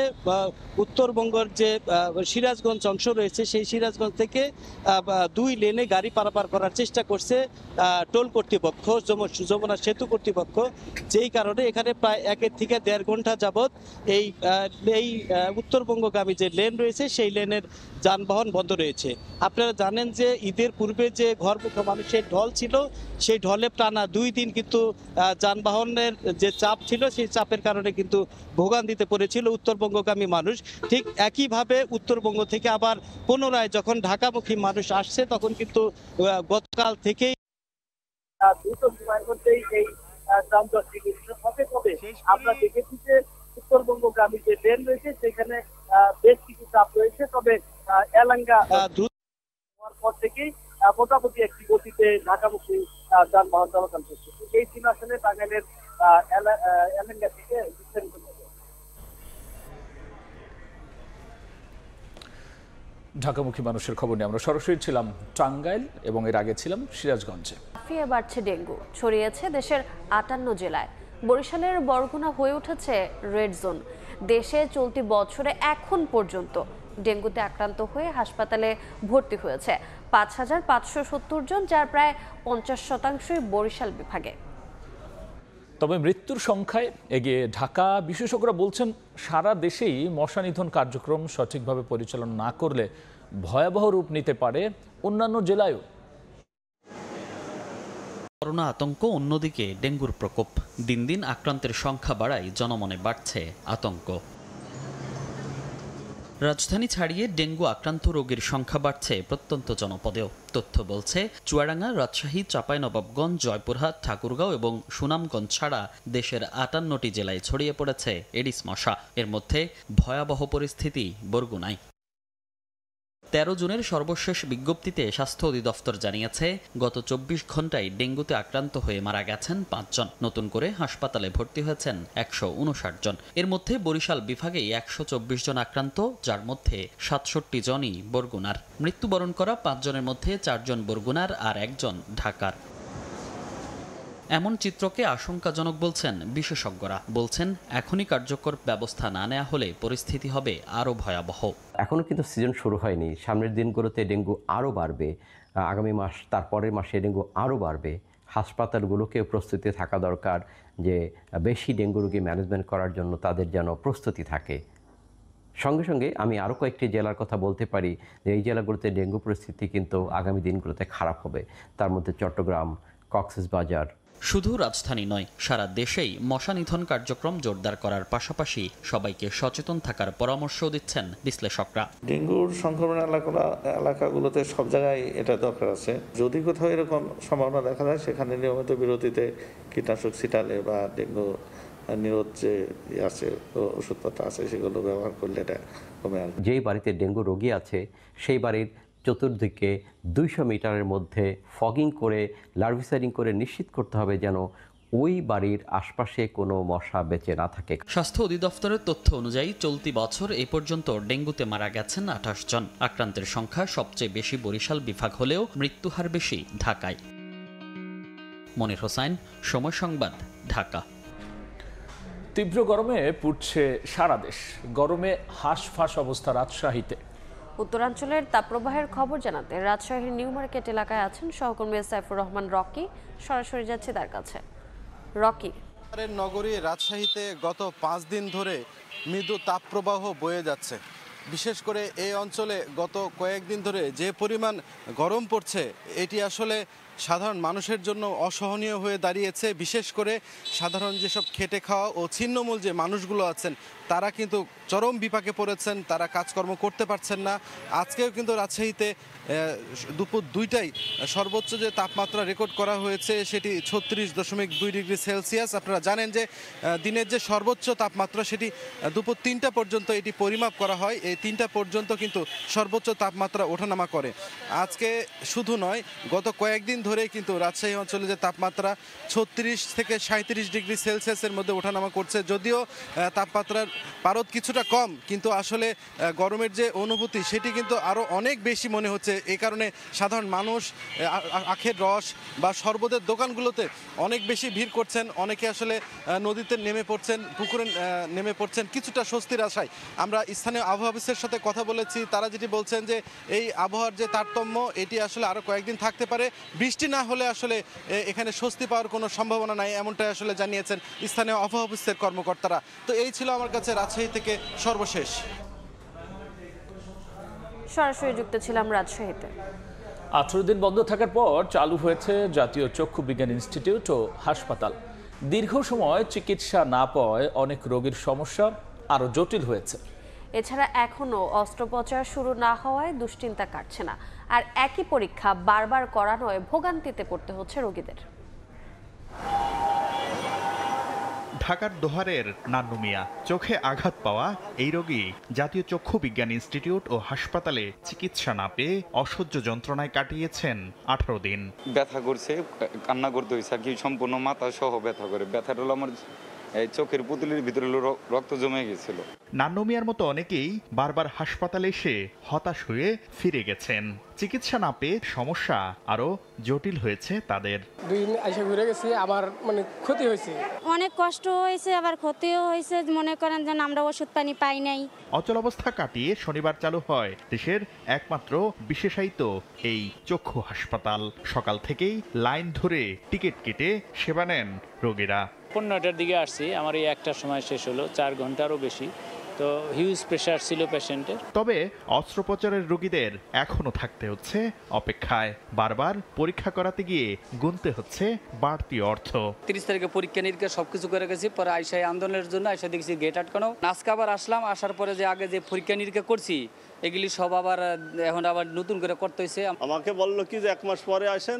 Speaker 29: উত্তরবঙ্গের যে সিরাজগঞ্জ অংশ রয়েছে সেই সিরাজগঞ্জ থেকে 2 লেনে গাড়ি পারাপার করার চেষ্টা করছে টোল কর্তৃপক্ষ, যমুনা সেতু কর্তৃপক্ষ, যেই কারণে এখানে প্রায় 1 থেকে 1.5 ঘন্টা যাবৎ এই উত্তরবঙ্গগামী যে লেন রয়েছে
Speaker 3: সেই লেনের যানবাহন বন্ধ রয়েছে। আপনারা জানেন যে ঈদের পূর্বে যে ঘরমুখী মানুষের ঢল ছিল, সেই ঢলে টানা 2 দিন কিন্তু যানবাহনের যে চাপ ছিল সেই চাপের কারণে কিন্তু ভোগান্তিতে পড়েছিল উত্তরবঙ্গগামী মানুষ। ঠিক একইভাবে উত্তরবঙ্গ থেকে আবার পুনরায় যখন ঢাকামুখী মানুষ আসছে তখন কিন্তু গতকাল থেকেই
Speaker 29: দ্রুত সময়ের মধ্যেই এই যানজট চিকিৎসা হবে। তবে আমরা দেখেছি যে উত্তরবঙ্গগামী যে ট্রেন রয়েছে সেখানে বেশ কিছু চাপ রয়েছে। তবে এলাঙ্গা হওয়ার পর থেকেই মোটামুটি একটি গতিতে ঢাকামুখী যানবাহন চলাচল করছে। এই ছিল আসলে টাঙ্গাইলের এলাঙ্গা থেকে বিস্তারিত।
Speaker 1: ঢাকামুখী মানুষের খবর নিয়ে আমরা সরাসরি ছিলাম টাঙ্গাইল এবং এর আগে ছিলাম সিরাজগঞ্জে।
Speaker 2: লাফিয়ে বাড়ছে ডেঙ্গু, ছড়িয়েছে দেশের 58 জেলায়। বরিশালের বরগুনা হয়ে উঠেছে রেড জোন। দেশে চলতি বছরে এখন পর্যন্ত ডেঙ্গুতে আক্রান্ত হয়ে হাসপাতালে ভর্তি হয়েছে 5570 জন, যার প্রায় 50% বরিশাল বিভাগে।
Speaker 1: তবে মৃত্যুর সংখ্যায় এগিয়ে ঢাকা। বিশেষজ্ঞরা বলছেন সারা দেশেই মশা নিধন কার্যক্রম সঠিকভাবে পরিচালনা না করলে ভয়াবহ রূপ নিতে পারে অন্যান্য জেলায়ও।
Speaker 4: করোনা আতঙ্ক, অন্যদিকে ডেঙ্গুর প্রকোপ। দিন দিন আক্রান্তের সংখ্যা বাড়ায় জনমনে বাড়ছে আতঙ্ক। রাজধানী ছাড়িয়ে ডেঙ্গু আক্রান্ত রোগীর সংখ্যা বাড়ছে প্রত্যন্ত জনপদেও। তথ্য বলছে চুয়াডাঙ্গা, রাজশাহী, চাঁপাইনবাবগঞ্জ, জয়পুরহাট, ঠাকুরগাঁও এবং সুনামগঞ্জ ছাড়া দেশের 58টি জেলায় ছড়িয়ে পড়েছে এডিস মশা। এর মধ্যে ভয়াবহ পরিস্থিতি বরগুনায়। 13 জুনের সর্বশেষ বিজ্ঞপ্তিতে স্বাস্থ্য অধিদপ্তর জানিয়েছে গত 24 ঘন্টায় ডেঙ্গুতে আক্রান্ত হয়ে মারা গেছেন 5 জন। নতুন করে হাসপাতালে ভর্তি হয়েছেন 159 জন। এর মধ্যে বরিশাল বিভাগেই 124 জন আক্রান্ত, যার মধ্যে 67 জনই বরগুনার। মৃত্যুবরণ করা 5 জনের মধ্যে 4 জন বরগুনার আর 1 জন ঢাকার। এমন চিত্রকে আশঙ্কাজনক বলছেন বিশেষজ্ঞরা। বলছেন এখনই কার্যকর ব্যবস্থা না নেওয়া হলে পরিস্থিতি হবে আরও ভয়াবহ।
Speaker 5: এখনও কিন্তু সিজন শুরু হয়নি। সামনের দিনগুলোতে ডেঙ্গু আরও বাড়বে। আগামী মাস, তারপরের মাসে ডেঙ্গু আরও বাড়বে। হাসপাতালগুলোকেও প্রস্তুতি থাকা দরকার যে বেশি ডেঙ্গু রোগী ম্যানেজমেন্ট করার জন্য তাদের যেন প্রস্তুতি থাকে। সঙ্গে সঙ্গে আমি আরও কয়েকটি জেলার কথা বলতে পারি যে এই জেলাগুলোতে ডেঙ্গু পরিস্থিতি কিন্তু আগামী দিনগুলোতে খারাপ হবে। তার মধ্যে চট্টগ্রাম, কক্সবাজার।
Speaker 4: শুধু রাজধানী নয়, সারা দেশেই মশা নিধন কার্যক্রম জোরদার করার পাশাপাশি সবাইকে সচেতন থাকার পরামর্শ দিচ্ছেন বিশ্লেষকরা।
Speaker 6: ডেঙ্গুর সংক্রমণ এলাকাগুলোতে সব জায়গায় এটা দরকার আছে। যদি কোথাও এরকম সম্ভাবনা দেখা যায় সেখানে নিয়মিত বিরতিতে কীটনাশক ছিটালে বা ডেঙ্গু নিরোধ যে আছে ওষুধপত্র আছে সেগুলো ব্যবহার করলে এটা কমে আসবে।
Speaker 5: যেই বাড়িতে ডেঙ্গু রোগী আছে সেই বাড়ির চতুর্দিকে 200 মিটারের মধ্যে ফগিং করে, লার্ভিসাইডিং করে নিশ্চিত করতে হবে যেন ওই বাড়ির আশপাশে কোনো মশা বেঁচে না থাকে।
Speaker 4: স্বাস্থ্য অধিদপ্তরের তথ্য অনুযায়ী চলতি বছর এ পর্যন্ত ডেঙ্গুতে মারা গেছেন 28 জন। আক্রান্তের সংখ্যা সবচেয়ে বেশি বরিশাল বিভাগ হলেও মৃত্যুহার বেশি ঢাকায়। মনির হোসাইন, সময় সংবাদ, ঢাকা।
Speaker 1: তীব্র গরমে পুড়ছে সারা দেশ। গরমে হাঁসফাঁস অবস্থা রাজশাহীতে।
Speaker 2: উত্তরাঞ্চলের তাপপ্রবাহের খবর জানাতে রাজশাহীর নিউ মার্কেট এলাকায় আছেন সহকর্মী সাইফুর রহমান রকি। সরাসরি যাচ্ছে তার কাছে। রকি,
Speaker 27: নগরী রাজশাহীতে গত 5 দিন ধরে মৃদু তাপপ্রবাহ বয়ে যাচ্ছে। বিশেষ করে এই অঞ্চলে গত কয়েকদিন ধরে যে পরিমাণ গরম পড়ছে এটি আসলে সাধারণ মানুষের জন্য অসহনীয় হয়ে দাঁড়িয়েছে। বিশেষ করে সাধারণ যেসব খেটে খাওয়া ও ছিন্নমূল যে মানুষগুলো আছেন তারা কিন্তু চরম বিপাকে পড়েছেন, তারা কাজকর্ম করতে পারছেন না। আজকেও কিন্তু রাজশাহীতে দুপুর 2টায় সর্বোচ্চ যে তাপমাত্রা রেকর্ড করা হয়েছে সেটি 36.2 ডিগ্রি সেলসিয়াস। আপনারা জানেন যে দিনের যে সর্বোচ্চ তাপমাত্রা সেটি দুপুর 3টা পর্যন্ত এটি পরিমাপ করা হয়। এই 3টা পর্যন্ত কিন্তু সর্বোচ্চ তাপমাত্রা ওঠানামা করে। আজকে শুধু নয়, গত কয়েকদিন ধরে কিন্তু রাজশাহী অঞ্চলে যে তাপমাত্রা 36 থেকে 37 ডিগ্রি সেলসিয়াসের মধ্যে ওঠানামা করছে। যদিও তাপমাত্রার পারদ কিছুটা কম, কিন্তু আসলে গরমের যে অনুভূতি সেটি কিন্তু আরও অনেক বেশি মনে হচ্ছে। এই কারণে সাধারণ মানুষ আখের রস বা শরবতের দোকানগুলোতে অনেক বেশি ভিড় করছেন। অনেকে আসলে নদীতে নেমে পড়ছেন, পুকুরে নেমে পড়ছেন কিছুটা স্বস্তির আশায়। আমরা স্থানীয় আবহাওয়া অফিসের সাথে কথা বলেছি, তারা যেটি বলছেন যে এই আবহাওয়ার যে তারতম্য এটি আসলে আরও কয়েকদিন থাকতে পারে। বৃষ্টি না হলে আসলে এখানে স্বস্তি পাওয়ার কোনো সম্ভাবনা নাই, এমনটাই আসলে জানিয়েছেন স্থানীয় আবহাওয়া অফিসের কর্মকর্তারা। তো এই ছিল আমার কাছে রাজশাহী থেকে সর্বশেষ।
Speaker 2: সরাসরি যুক্ত ছিলাম রাজশাহীতে।
Speaker 1: 18 দিন বন্ধ থাকার পর চালু হয়েছে জাতীয় চক্ষু বিজ্ঞান ইনস্টিটিউট ও হাসপাতাল। দীর্ঘ সময় চিকিৎসা না পাওয়ায় অনেক রোগীর সমস্যা আরও জটিল হয়েছে।
Speaker 2: এছাড়া এখনও অস্ত্রোপচার শুরু না হওয়ায় দুশ্চিন্তা কাটছে না, আর একই পরীক্ষা বারবার করানোয় ভোগান্তিতে পড়তে হচ্ছে রোগীদের।
Speaker 8: ঢাকার দোহারের নান্নু মিয়া, চোখে আঘাত পাওয়া এই রোগী জাতীয় চক্ষু বিজ্ঞান ইনস্টিটিউট ও হাসপাতালে চিকিৎসা না পেয়ে অসহ্য যন্ত্রণায় কাটিয়েছেন 18 দিন।
Speaker 9: ব্যথা করছে, কান্না করতে হয়েছে আর কি, সম্পূর্ণ মাথা সহ ব্যথা করে। ব্যথাটা হলো আমার এই চোখের পুতুলের ভিতরে রক্ত জমে গেছিল।
Speaker 8: নান্নু মিয়ার মতো অনেকেই বারবার হাসপাতালে এসে হতাশ হয়ে ফিরে গেছেন। চিকিৎসা না পেয়ে সমস্যা আরো জটিল হয়েছে তাদের।
Speaker 10: 2 দিন এসে ঘুরে গেছি, আবার ক্ষতি হয়েছে,
Speaker 11: অনেক কষ্ট হয়েছে, আবার ক্ষতিও হয়েছে। মনে করেন যে আমরা ওষুধ পানি পাই নাই।
Speaker 8: অচল অবস্থা কাটিয়ে শনিবার চালু হয় দেশের একমাত্র বিশেষায়িত এই চক্ষু হাসপাতাল। সকাল থেকেই লাইন ধরে টিকিট কেটে সেবা নেন রোগীরা।
Speaker 12: 15টার দিকে আসছি, আমার এই 1টার সময় শেষ হলো, 4 ঘন্টারও বেশি। তো হিউজ প্রেশার ছিল পেশেন্টের।
Speaker 8: তবে অস্ত্রোপচারের রোগীদের এখনো থাকতে হচ্ছে অপেক্ষায়। বারবার পরীক্ষা করাতে গিয়ে গুনতে হচ্ছে বাড়তি অর্থ।
Speaker 13: 30 তারিখে পরীক্ষা নিরীক্ষা সবকিছু করে গেছি, পরে আইসাই আন্দোলনের জন্য আইসা দেখছি গেট আটকানো। আজকে আবার আসলাম, আসার পরে যে আগে যে পরীক্ষা নিরীক্ষা করছি এগুলি সব আবার এখন আবার নতুন করে করতে হয়েছে।
Speaker 15: আমাকে বললো কি যে 1 মাস পরে আসেন,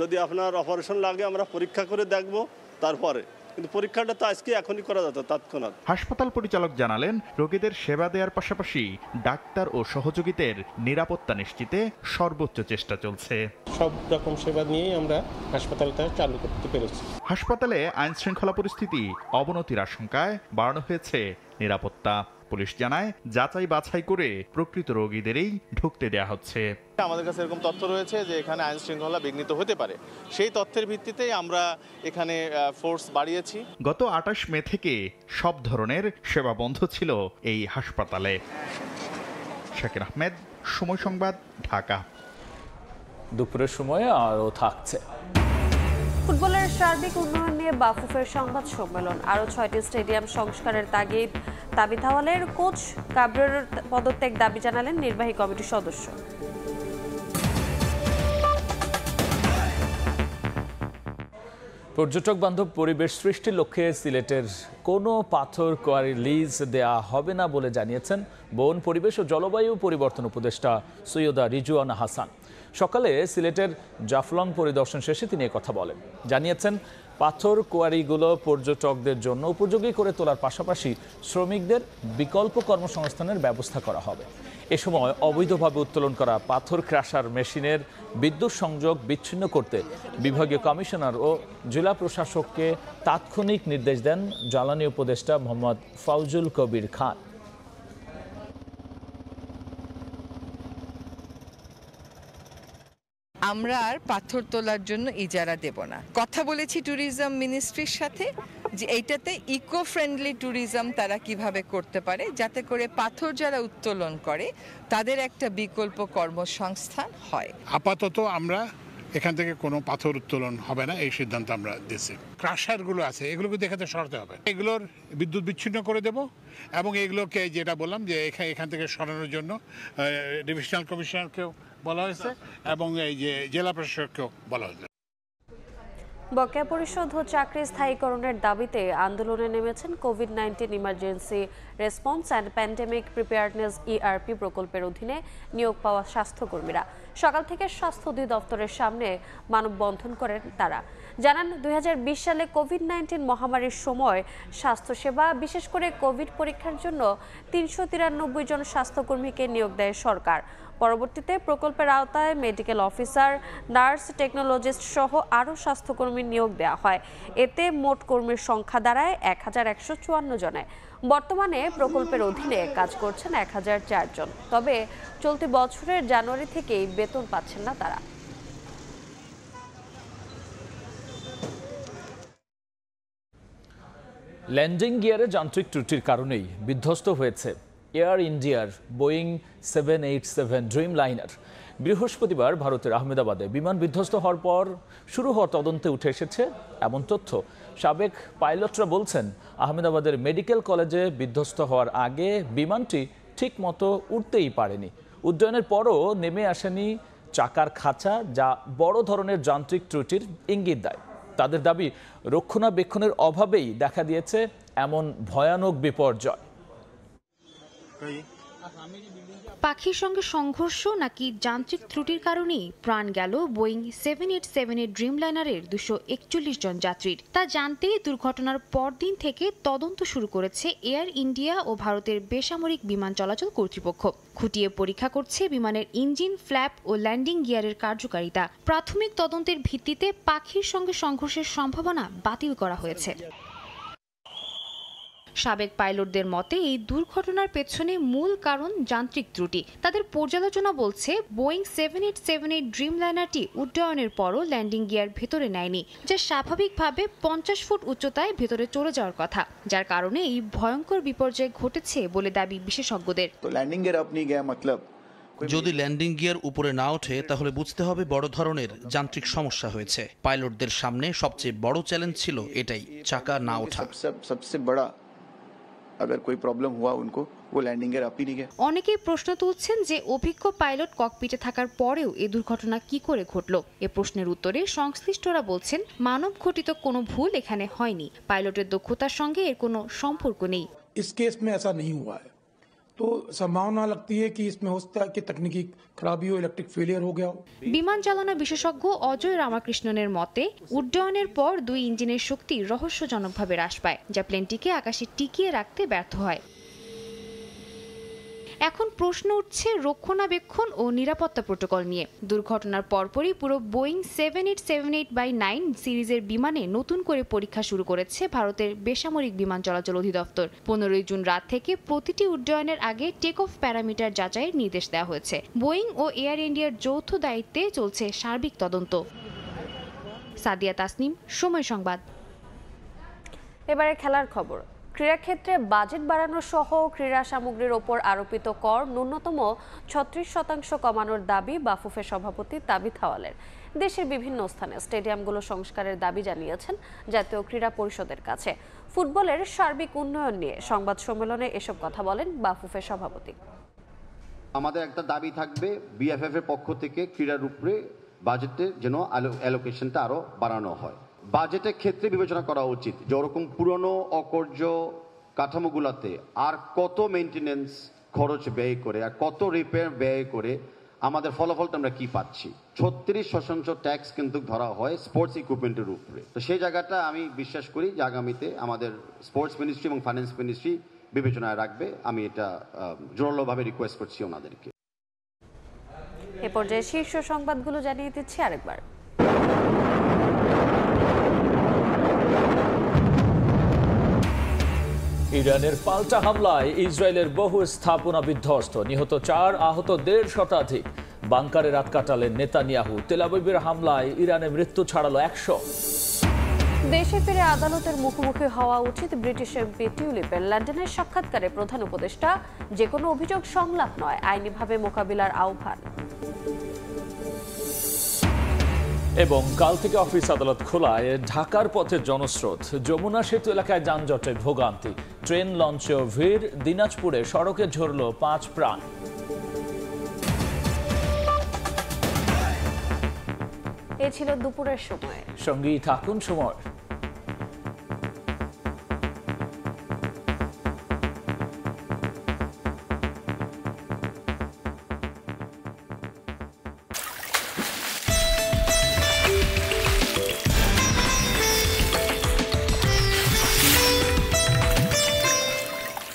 Speaker 15: যদি আপনার অপারেশন লাগে আমরা পরীক্ষা করে দেখবো তারপরে। কিন্তু পরীক্ষাটা তো আজকে এখনই করা যেত তৎক্ষণাৎ।
Speaker 8: হাসপাতাল পরিচালক জানালেন, রোগীদের সেবা দেওয়ার পাশাপাশি ডাক্তার ও সহযোগীদের নিরাপত্তা নিশ্চিতে সর্বোচ্চ চেষ্টা চলছে।
Speaker 16: সব রকম সেবা নিয়েই আমরা হাসপাতালটা চালু করতে পেরেছি।
Speaker 8: হাসপাতালে আইন শৃঙ্খলা পরিস্থিতি অবনতির আশঙ্কায় বাড়ানো হয়েছে নিরাপত্তা। পুলিশ জানায়, যাচাই বাছাই করে প্রকৃত রোগীদেরই ঢুকতে দেয়া হচ্ছে।
Speaker 16: আমাদের কাছে এরকম তথ্য রয়েছে যে এখানে আইন শৃঙ্খলা বিঘ্নিত হতে পারে, সেই তথ্যের ভিত্তিতেই আমরা এখানে ফোর্স বাড়িয়েছি।
Speaker 8: গত 28 মে থেকে সব ধরনের সেবা বন্ধ ছিল এই হাসপাতালে। শাকির আহমেদ, সময় সংবাদ, ঢাকা।
Speaker 1: দুপুরের সময়ে আরও থাকছে
Speaker 2: ফুটবলের সার্বিক উন্নয়ন নিয়ে বাফুফের সংবাদ সম্মেলন। আরও 6টি স্টেডিয়াম সংস্কারের তাগিদ তাবিথ আওয়ালের। কোচ কাবরের পদত্যাগ দাবি জানালেন নির্বাহী কমিটির সদস্য।
Speaker 1: পর্যটক বান্ধব পরিবেশ সৃষ্টির লক্ষ্যে সিলেটের কোনো পাথর কোয়ারি লিজ দেয়া হবে না বলে জানিয়েছেন বন, পরিবেশ ও জলবায়ু পরিবর্তন উপদেষ্টা সৈয়দা রিজওয়ানা হাসান। সকালে সিলেটের জাফলং পরিদর্শন শেষে তিনি কথা বলেন। জানিয়েছেন, পাথর কোয়ারিগুলো পর্যটকদের জন্য উপযোগী করে তোলার পাশাপাশি শ্রমিকদের বিকল্প কর্মসংস্থানের ব্যবস্থা করা হবে। এ সময় অবৈধভাবে উত্তোলন করা পাথর ক্রাশার মেশিনের বিদ্যুৎ সংযোগ বিচ্ছিন্ন করতে বিভাগীয় কমিশনার ও জেলা প্রশাসককে তাৎক্ষণিক নির্দেশ দেন জ্বালানি উপদেষ্টা মোহাম্মদ ফাউজুল কবির খান।
Speaker 17: আমরা আর পাথর তোলার জন্য ইজারা দেব না। কথা বলেছি ট্যুরিজম মিনিস্ট্রির সাথে যে এইটাতে ইকো ফ্রেন্ডলি ট্যুরিজম তারা কিভাবে করতে পারে, যাতে করে পাথর যারা উত্তোলন করে তাদের একটা বিকল্প কর্মসংস্থান হয়।
Speaker 30: আপাতত আমরা এখান থেকে কোনো পাথর উত্তোলন হবে না, এই সিদ্ধান্ত আমরা দিয়েছি। ক্রাশারগুলো আছে, এগুলোকে দেখাতে সরাতে হবে, এগুলোর বিদ্যুৎ বিচ্ছিন্ন করে দেব এবং এগুলোকে যেটা বললাম যে এখান থেকে সরানোর জন্য ডিভিশনাল কমিশনারকেও বলা হয়েছে এবং এই যে জেলা প্রশাসককেও বলা হয়েছে।
Speaker 2: বকেয়া পরিশোধ ও চাকরি স্থায়ীকরণের দাবিতে আন্দোলনে নেমেছেন COVID-19 emergency response and pandemic preparedness ERP প্রকল্পের অধীনে নিয়োগ পাওয়া স্বাস্থ্যকর্মীরা। সকাল থেকে স্বাস্থ্য অধিদপ্তরের সামনে মানববন্ধন করেন তারা। জানান, 2020 সালে কোভিড-19 মহামারীর সময় স্বাস্থ্যসেবা, বিশেষ করে কোভিড পরীক্ষার জন্য 393 জন স্বাস্থ্যকর্মীকে নিয়োগ দেয় সরকার। পরবর্তীতে প্রকল্পের আওতায় মেডিকেল অফিসার, নার্স, টেকনোলজিস্ট সহ আরও স্বাস্থ্যকর্মী নিয়োগ দেওয়া হয়। এতে মোট কর্মীর সংখ্যা দাঁড়ায় 1154 জনে। বর্তমানে প্রকল্পের অধীনে কাজ করছেন 1004 জন। তবে চলতি বছরের জানুয়ারি থেকেই বেতন পাচ্ছেন না তারা।
Speaker 1: ল্যান্ডিং গিয়ারে যান্ত্রিক ত্রুটির কারণেই বিধ্বস্ত হয়েছে এয়ার ইন্ডিয়ার বোয়িং 787 ড্রিম লাইনার। বৃহস্পতিবার ভারতের আহমেদাবাদে বিমান বিধ্বস্ত হওয়ার পর শুরু হওয়া তদন্তে উঠে এসেছে এমন তথ্য। সাবেক পাইলটরা বলছেন, আহমেদাবাদের মেডিকেল কলেজে বিধ্বস্ত হওয়ার আগে বিমানটি ঠিক মতো উঠতেই পারেনি। উড্ডয়নের পরও নেমে আসেনি চাকার খাঁচা, যা বড় ধরনের যান্ত্রিক ত্রুটির ইঙ্গিত দেয়। তাদের দাবি, রক্ষণাবেক্ষণের অভাবেই দেখা দিয়েছে এমন ভয়ানক বিপর্যয়।
Speaker 7: পাখির সঙ্গে সংঘর্ষ নাকি যান্ত্রিক ত্রুটির কারণেই প্রাণ গেল বোয়িং 787-এর ড্রিমলাইনারের 241 জন যাত্রীর। তা জানতে দুর্ঘটনার পরদিন থেকে তদন্ত শুরু করেছে এয়ার ইন্ডিয়া ও ভারতের বেসামরিক বিমান চলাচল কর্তৃপক্ষ। খুঁটিয়ে পরীক্ষা করছে বিমানের ইঞ্জিন, ফ্ল্যাপ ও ল্যান্ডিং গিয়ারের কার্যকারিতা। প্রাথমিক তদন্তের ভিত্তিতে পাখির সঙ্গে সংঘর্ষের সম্ভাবনা বাতিল করা হয়েছে। সাবেক পাইলটদের মতে এই দুর্ঘটনার পেছনে মূল কারণ যান্ত্রিক ত্রুটি। তাদের পর্যালোচনা বলছে বোয়িং 787-এর ড্রিমলাইনারটি উড্ডয়নের পরও ল্যান্ডিং গিয়ার ভেতরে নেয়নি, যা স্বাভাবিকভাবে 50 ফুট উচ্চতায় ভেতরে চলে যাওয়ার কথা, যার কারণে এই ভয়ঙ্কর বিপর্যয় ঘটেছে বলে দাবি বিশেষজ্ঞদের।
Speaker 14: যদি ল্যান্ডিং গিয়ার উপরে না ওঠে তাহলে বুঝতে হবে বড় ধরনের যান্ত্রিক সমস্যা হয়েছে। পাইলটদের সামনে সবচেয়ে বড় চ্যালেঞ্জ ছিল এটাই, চাকা না ওঠা।
Speaker 7: অনেকেই প্রশ্ন তুলছেন যে অভিজ্ঞ পাইলট ককপিটে থাকার পরেও এই দুর্ঘটনা কি করে ঘটলো। এ প্রশ্নের উত্তরে সংশ্লিষ্টরা বলছেন মানব ঘটিত কোনো ভুল এখানে হয়নি। পাইলটের দক্ষতার সঙ্গে এর কোনো সম্পর্ক নেই।
Speaker 18: इस केस में ऐसा नहीं हुआ है, तो संभावना लगती है कि इसमें हो सकता है कि तकनीकी खराबी हो, इलेक्ट्रिक फेलियर हो गया हो।
Speaker 7: বিমান চালনা বিশেষজ্ঞ অজয় রামাকৃষ্ণনের মতে উড্ডয়নের পর দুই ইঞ্জিনের শক্তি রহস্যজনকভাবে হ্রাস পায়, যা প্লেনটিকে আকাশে টিকিয়ে রাখতে ব্যর্থ হয়। এখন প্রশ্ন উঠছে রক্ষণাবেক্ষণ ও নিরাপত্তা প্রোটোকল নিয়ে। দুর্ঘটনার পরপরই পুরো বোয়িং 787-8/9 সিরিজের বিমানে নতুন করে পরীক্ষা শুরু করেছে ভারতের বেসামরিক বিমান চলাচল অধিদপ্তর। 15 জুন রাত থেকে প্রতিটি উড্ডয়নের আগে টেক অফ প্যারামিটার যাচাইয়ের নির্দেশ দেওয়া হয়েছে। বোয়িং ও এয়ার ইন্ডিয়ার যৌথ দায়িত্বে চলছে সার্বিক তদন্ত। সাদিয়া তাসনিম, সময় সংবাদ।
Speaker 2: এবারে খেলার খবর। ক্রীড়াক্ষেত্রে বাজেট বাড়ানো সহ ক্রীড়া সামগ্রীর ওপর আরোপিত কর ন্যূনতম 36% কমানোর দাবি বাফুফের সভাপতি তাবিথ হাওয়ালের। দেশের বিভিন্ন স্থানে স্টেডিয়ামগুলো সংস্কারের দাবি জানিয়েছেন জাতীয় ক্রীড়া পরিষদের কাছে। ফুটবলের সার্বিক উন্নয়ন নিয়ে সংবাদ সম্মেলনে এসব কথা বলেন বাফুফের সভাপতি।
Speaker 19: আমাদের একটা দাবি থাকবে বিএফএফ এর পক্ষ থেকে ক্রীড়ার উপরে বাজেটের যেন অ্যালোকেশনটা আরো বাড়ানো হয়। বাজেটের ক্ষেত্রে বিবেচনা করা উচিত যে ওরকম পুরনো অকর্য কাঠামোগুলোতে আর কত মেইনটেনেন্স খরচ ব্যয় করে আর কত রিপেয়ার ব্যয় করে আমাদের ফলাফলটা আমরা কি পাচ্ছি। 36% ট্যাক্স কিন্তু ধরা হয় স্পোর্টস ইকুইপমেন্টের উপরে। তো সেই জায়গাটা আমি বিশ্বাস করি যে আগামীতে আমাদের স্পোর্টস মিনিস্ট্রি এবং ফাইন্যান্স মিনিস্ট্রি বিবেচনায় রাখবে। আমি এটা জোরালোভাবে রিকোয়েস্ট করছি ওনাদেরকে।
Speaker 2: এ পর্যায়ে শীর্ষ সংবাদগুলো জানিয়ে দিচ্ছি আরেকবার।
Speaker 1: ইরানের পাল্টা হামলায় ইসরায়েলের বহু স্থাপনা বিধ্বস্ত, নিহত 4, আহত 1.5 শতাধিক। বাংকারে রাত কাটালেন নেতানিয়াহু। তেল আবিবের হামলায় ইরানে মৃত্যু ছাড়ালো 100।
Speaker 2: দেশে ফিরে আদালতের মুখোমুখি হওয়া উচিত ব্রিটিশ এমপি টিউলিপের। লন্ডনের সাক্ষাৎকারে প্রধান উপদেষ্টা, যে কোনো অভিযোগ সংলাপ নয়, আইনিভাবে মোকাবিলার আহ্বান।
Speaker 1: এবং কাল থেকে অফিস আদালত খোলায় ঢাকার পথে জনস্রোত। যমুনা সেতু এলাকায় যানজটে ভোগান্তি, ট্রেন লঞ্চেও ভিড়। দিনাজপুরে সড়কে ঝরল 5 প্রাণ।
Speaker 2: এ ছিল দুপুরের সময়।
Speaker 1: সঙ্গেই থাকুন সময়।